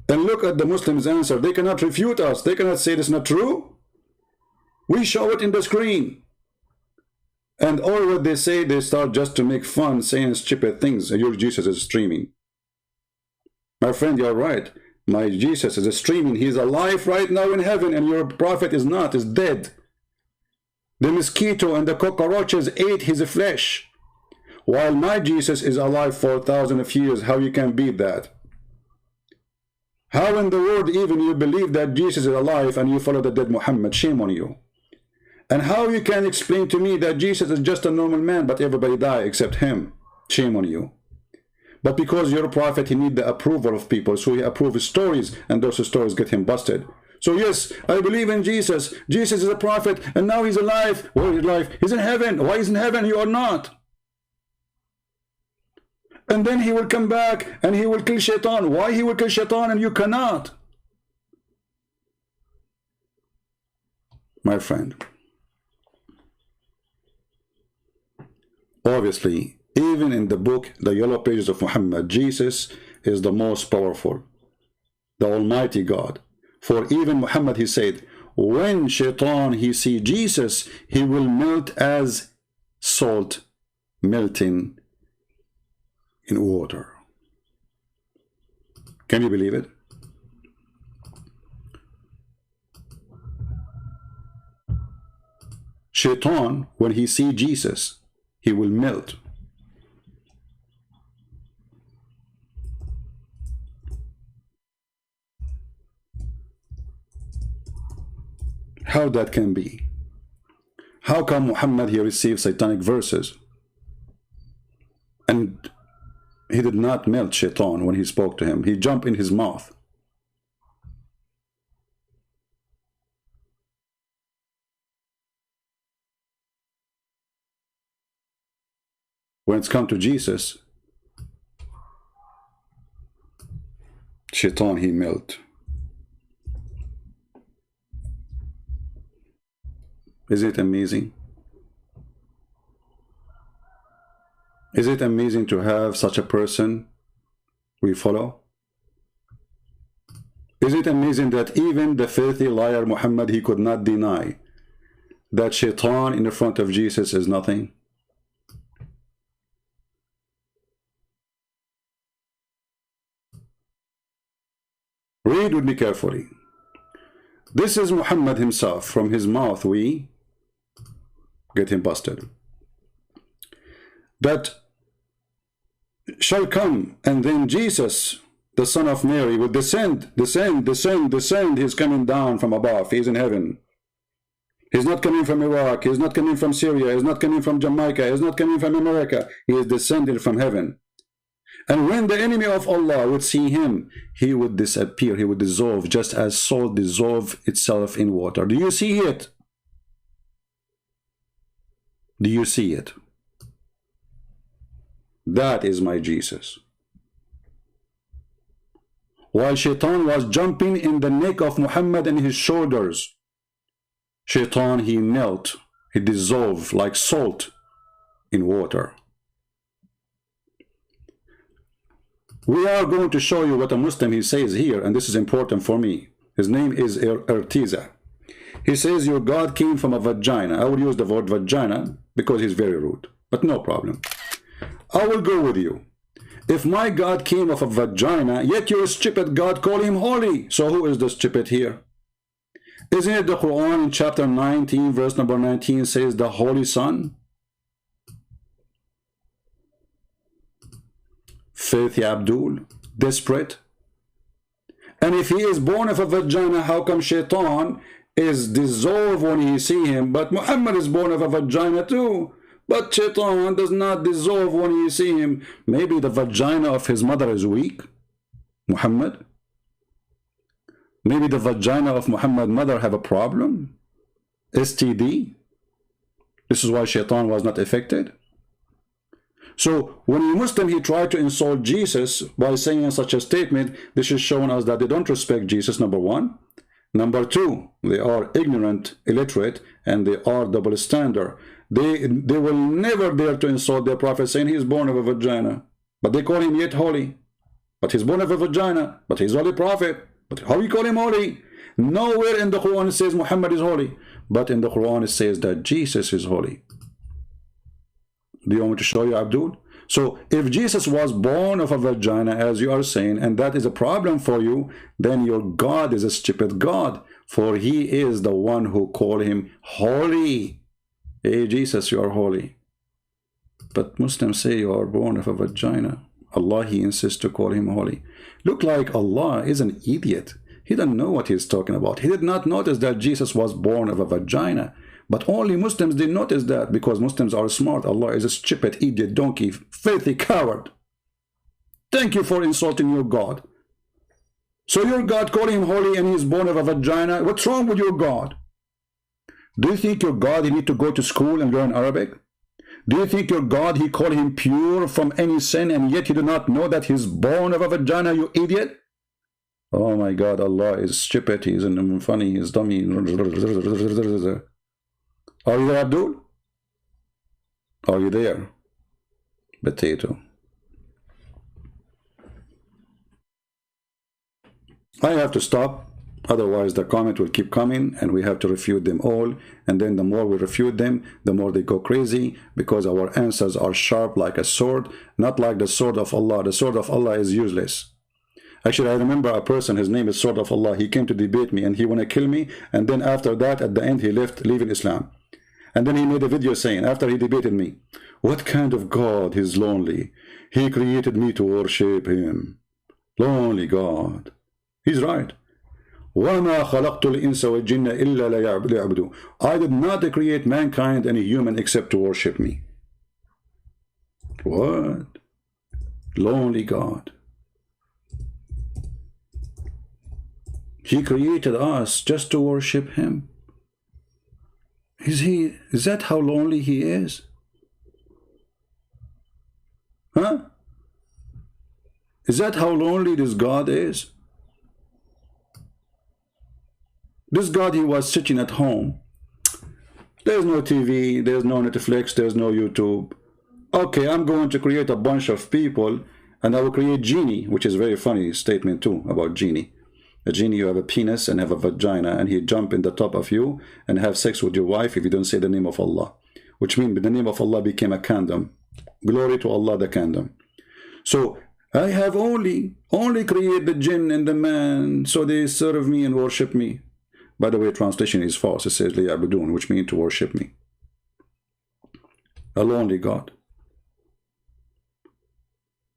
And look at the Muslims' answer. They cannot refute us. They cannot say it's not true. We show it in the screen. And all what they say, they start just to make fun, saying stupid things. Your Jesus is streaming. My friend, you're right. My Jesus is streaming. He's alive right now in heaven, and your prophet is not, is dead. The mosquito and the cockroaches ate his flesh. While my Jesus is alive for 1,000 of years, how you can beat that? How in the world even you believe that Jesus is alive and you follow the dead Muhammad? Shame on you. And how you can explain to me that Jesus is just a normal man, but everybody die except him? Shame on you. But because you're a prophet, he needs the approval of people. So he approves stories, and those stories get him busted. So yes, I believe in Jesus. Jesus is a prophet, and now he's alive. Where is he alive? He's in heaven. Why is he in heaven? You are not. And then he will come back, and he will kill Shaitan. Why he will kill Shaitan, and you cannot? My friend, obviously, even in the book, The Yellow Pages of Muhammad, Jesus is the most powerful, the Almighty God. For even Muhammad, he said, when Shaitan, he see Jesus, he will melt as salt melting in water. Can you believe it? Shaitan, when he see Jesus, he will melt. How that can be? How come Muhammad, he received satanic verses and he did not melt Shaitan when he spoke to him? He jumped in his mouth. When it's come to Jesus, Shaitan, he melt. Is it amazing? Is it amazing to have such a person we follow? Is it amazing that even the filthy liar Muhammad, he could not deny that Shaitan in the front of Jesus is nothing? Read with me carefully. This is Muhammad himself. From his mouth we get him busted. That shall come, and then Jesus, the son of Mary, will descend. He's coming down from above. He's in heaven. He's not coming from Iraq. He's not coming from Syria. He's not coming from Jamaica. He's not coming from America. He is descended from heaven. And when the enemy of Allah would see him, he would disappear. He would dissolve, just as salt dissolves itself in water. Do you see it? Do you see it? That is my Jesus. While Shaitan was jumping in the neck of Muhammad and his shoulders, Shaitan, he melt, he dissolved like salt in water. We are going to show you what a Muslim, he says here, and this is important for me. His name is Ertiza. He says your God came from a vagina. I will use the word vagina because he's very rude, but no problem. I will go with you. If my God came of a vagina, yet your stupid God call him holy. So who is the stupid here? Isn't it the Quran in chapter 19, verse number 19 says the Holy Son? Filthy Abdul, desperate. And if he is born of a vagina, how come Shaitan is dissolved when he see him? But Muhammad is born of a vagina too. But Shaitan does not dissolve when you see him. Maybe the vagina of his mother is weak, Muhammad. Maybe the vagina of Muhammad's mother have a problem, STD. This is why Shaitan was not affected. So when a Muslim, he tried to insult Jesus by saying such a statement, this is showing us that they don't respect Jesus, number one. Number two, they are ignorant, illiterate, and they are double standard. They will never dare to insult their prophet saying he's born of a vagina. But they call him yet holy. But he's born of a vagina. But he's holy prophet. But how you call him holy? Nowhere in the Quran it says Muhammad is holy. But in the Quran it says that Jesus is holy. Do you want me to show you, Abdul? So if Jesus was born of a vagina, as you are saying, and that is a problem for you, then your God is a stupid God. For he is the one who called him holy. Hey, Jesus, you are holy. But Muslims say you are born of a vagina. Allah, he insists to call him holy. Look like Allah is an idiot. He doesn't know what he's talking about. He did not notice that Jesus was born of a vagina. But only Muslims did notice that because Muslims are smart. Allah is a stupid, idiot, donkey, filthy coward. Thank you for insulting your God. So your God calling him holy and he's born of a vagina. What's wrong with your God? Do you think your God, he need to go to school and learn Arabic? Do you think your God, he called him pure from any sin, and yet he do not know that he's born of a vagina, you idiot? Oh my God, Allah is stupid, he's funny, he's dummy. Are you there, Abdul? Are you there? Potato. I have to stop, otherwise the comment will keep coming and we have to refute them all, and then the more we refute them, the more they go crazy, because our answers are sharp like a sword, not like the sword of Allah. The sword of Allah is useless. Actually, I remember a person, his name is Sword of Allah, he came to debate me and he want to kill me, and then after that, at the end, he left, leaving Islam. And then he made a video saying, after he debated me, what kind of God is lonely? He created me to worship him. Lonely God. He's right. وَمَا خَلَقْتُ الْإِنسَ وَالْجِنَّ إِلَّا لِيَعْبُدُونِ. I did not create mankind and a human except to worship me. What? Lonely God. He created us just to worship him. Is that how lonely he is? Huh? Is that how lonely this God is? This God, he was sitting at home. There's no TV, there's no Netflix, there's no YouTube. Okay, I'm going to create a bunch of people and I will create genie, which is a very funny statement too about genie. A genie, you have a penis and have a vagina, and he jump in the top of you and have sex with your wife if you don't say the name of Allah. Which means the name of Allah became a condom. Glory to Allah, the condom. So I have only created the jinn and the man, so they serve me and worship me. By the way, translation is false. It says liya'budun, which means to worship me. A lonely God.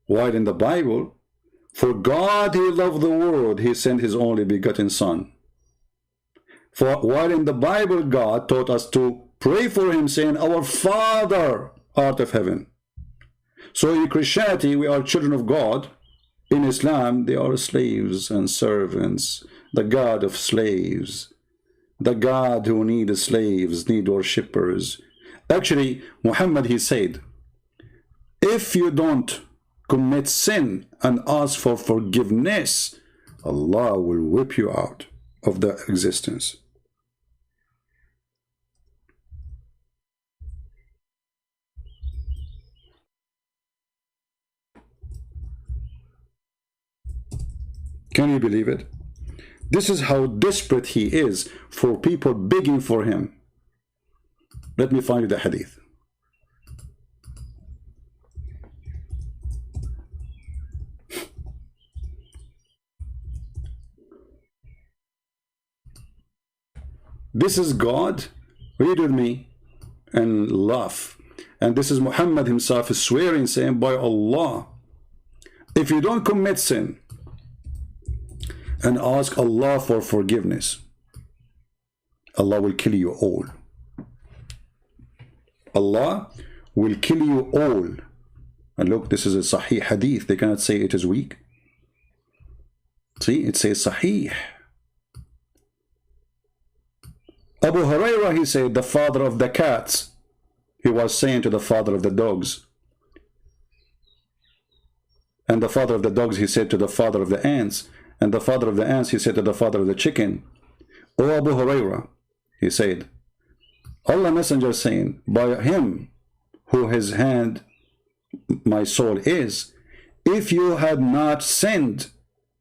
While in the Bible, for God he loved the world, he sent his only begotten Son. For while in the Bible, God taught us to pray for him, saying, Our Father art of heaven. So in Christianity, we are children of God. In Islam, they are slaves and servants. The God of slaves. The God who needs slaves, need worshippers. Actually, Muhammad, he said, if you don't commit sin and ask for forgiveness, Allah will whip you out of the existence. Can you believe it? This is how desperate he is for people begging for him. Let me find you the hadith. This is God, read with me and laugh. And this is Muhammad himself is swearing, saying, by Allah, if you don't commit sin and ask Allah for forgiveness, Allah will kill you all. Allah will kill you all. And look, this is a Sahih hadith. They cannot say it is weak. See, it says Sahih. Abu Hurairah, he said, the father of the cats, he was saying to the father of the dogs. And the father of the dogs, he said to the father of the ants. And the father of the ants, he said to the father of the chicken. O Abu Hurairah, he said, Allah Messenger saying, by him who his hand my soul is, if you had not sinned,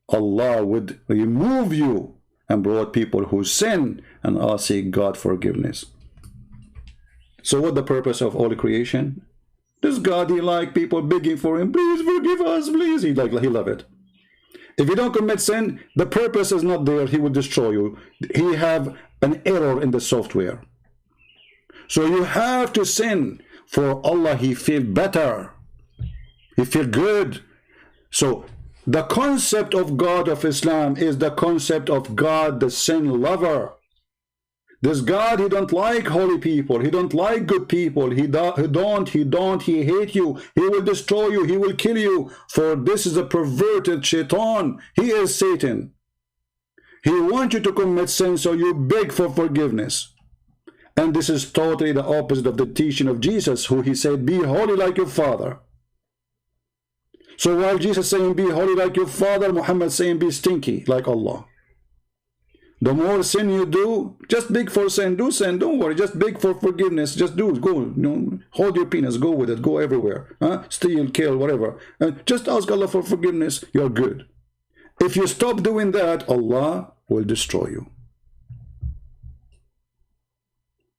Allah would remove you and brought people who sin and ask God forgiveness. So what the purpose of all creation? This God, he like people begging for him, please forgive us, please. He love it. If you don't commit sin, the purpose is not there. He will destroy you. He have an error in the software. So you have to sin for Allah. He feel better. He feel good. So the concept of God of Islam is the concept of God, the sin lover. This God, he don't like holy people. He don't like good people. He hate you. He will destroy you. He will kill you. For this is a perverted shaitan. He is Satan. He wants you to commit sin, so you beg for forgiveness. And this is totally the opposite of the teaching of Jesus, who he said, be holy like your Father. So while Jesus saying, be holy like your Father, Muhammad saying, be stinky like Allah. The more sin you do, just beg for sin. Do sin, don't worry. Just beg for forgiveness. Just do it. Go, you know, hold your penis. Go with it. Go everywhere. Steal, kill, whatever. Just ask Allah for forgiveness. You're good. If you stop doing that, Allah will destroy you.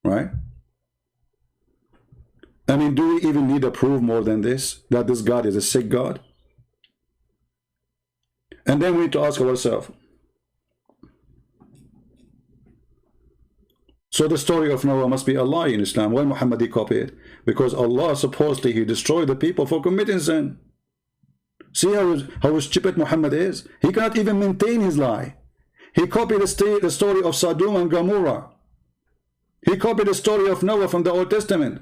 Right? I mean, do we even need a proof more than this? That this God is a sick God? And then we need to ask ourselves, so the story of Noah must be a lie in Islam. Why Muhammad he copied it? Because Allah supposedly he destroyed the people for committing sin. See how stupid Muhammad is? He cannot even maintain his lie. He copied the story of Sodom and Gomorrah. He copied the story of Noah from the Old Testament.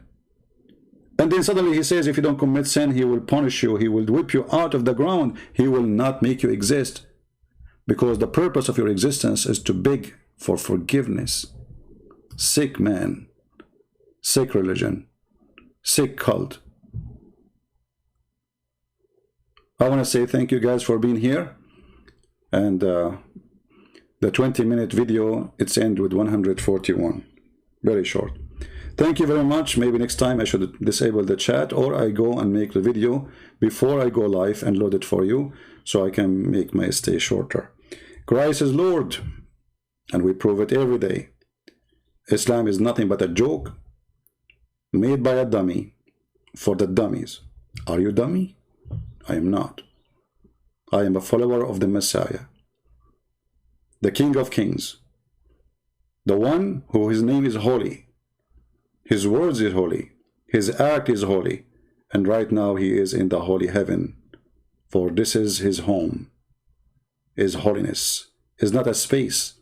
And then suddenly he says, if you don't commit sin, he will punish you. He will whip you out of the ground. He will not make you exist. Because the purpose of your existence is to beg for forgiveness. Sick man, sick religion, sick cult. I want to say thank you guys for being here. And the 20-minute video, it's end with 141. Very short. Thank you very much. Maybe next time I should disable the chat, or I go and make the video before I go live and load it for you, so I can make my stay shorter. Christ is Lord, and we prove it every day. Islam is nothing but a joke made by a dummy for the dummies. Are you dummy? I am not. I am a follower of the Messiah, the King of Kings, the one who his name is holy, his words is holy, his act is holy, and right now he is in the holy heaven, for this is his home. His holiness is not a space,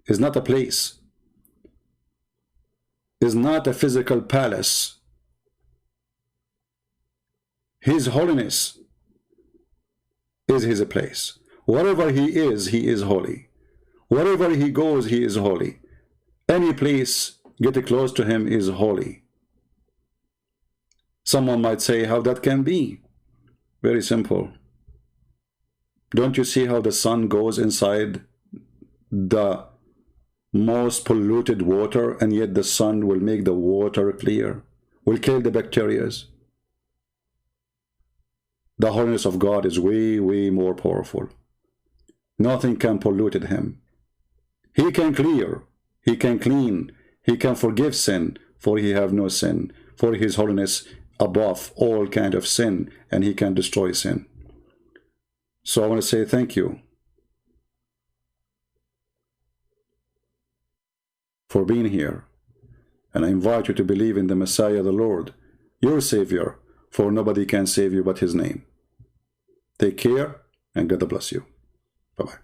is not a place, is not a physical palace. His holiness is his place. Wherever he is holy. Wherever he goes, he is holy. Any place getting close to him is holy. Someone might say how that can be. Very simple. Don't you see how the sun goes inside the most polluted water, and yet the sun will make the water clear, will kill the bacteria? The holiness of God is way, way more powerful. Nothing can pollute him. He can clear, he can clean, he can forgive sin, for he have no sin, for his holiness above all kind of sin, and he can destroy sin. So I want to say thank you for being here, and I invite you to believe in the Messiah, the Lord, your Savior, for nobody can save you but his name. Take care, and God bless you. Bye-bye.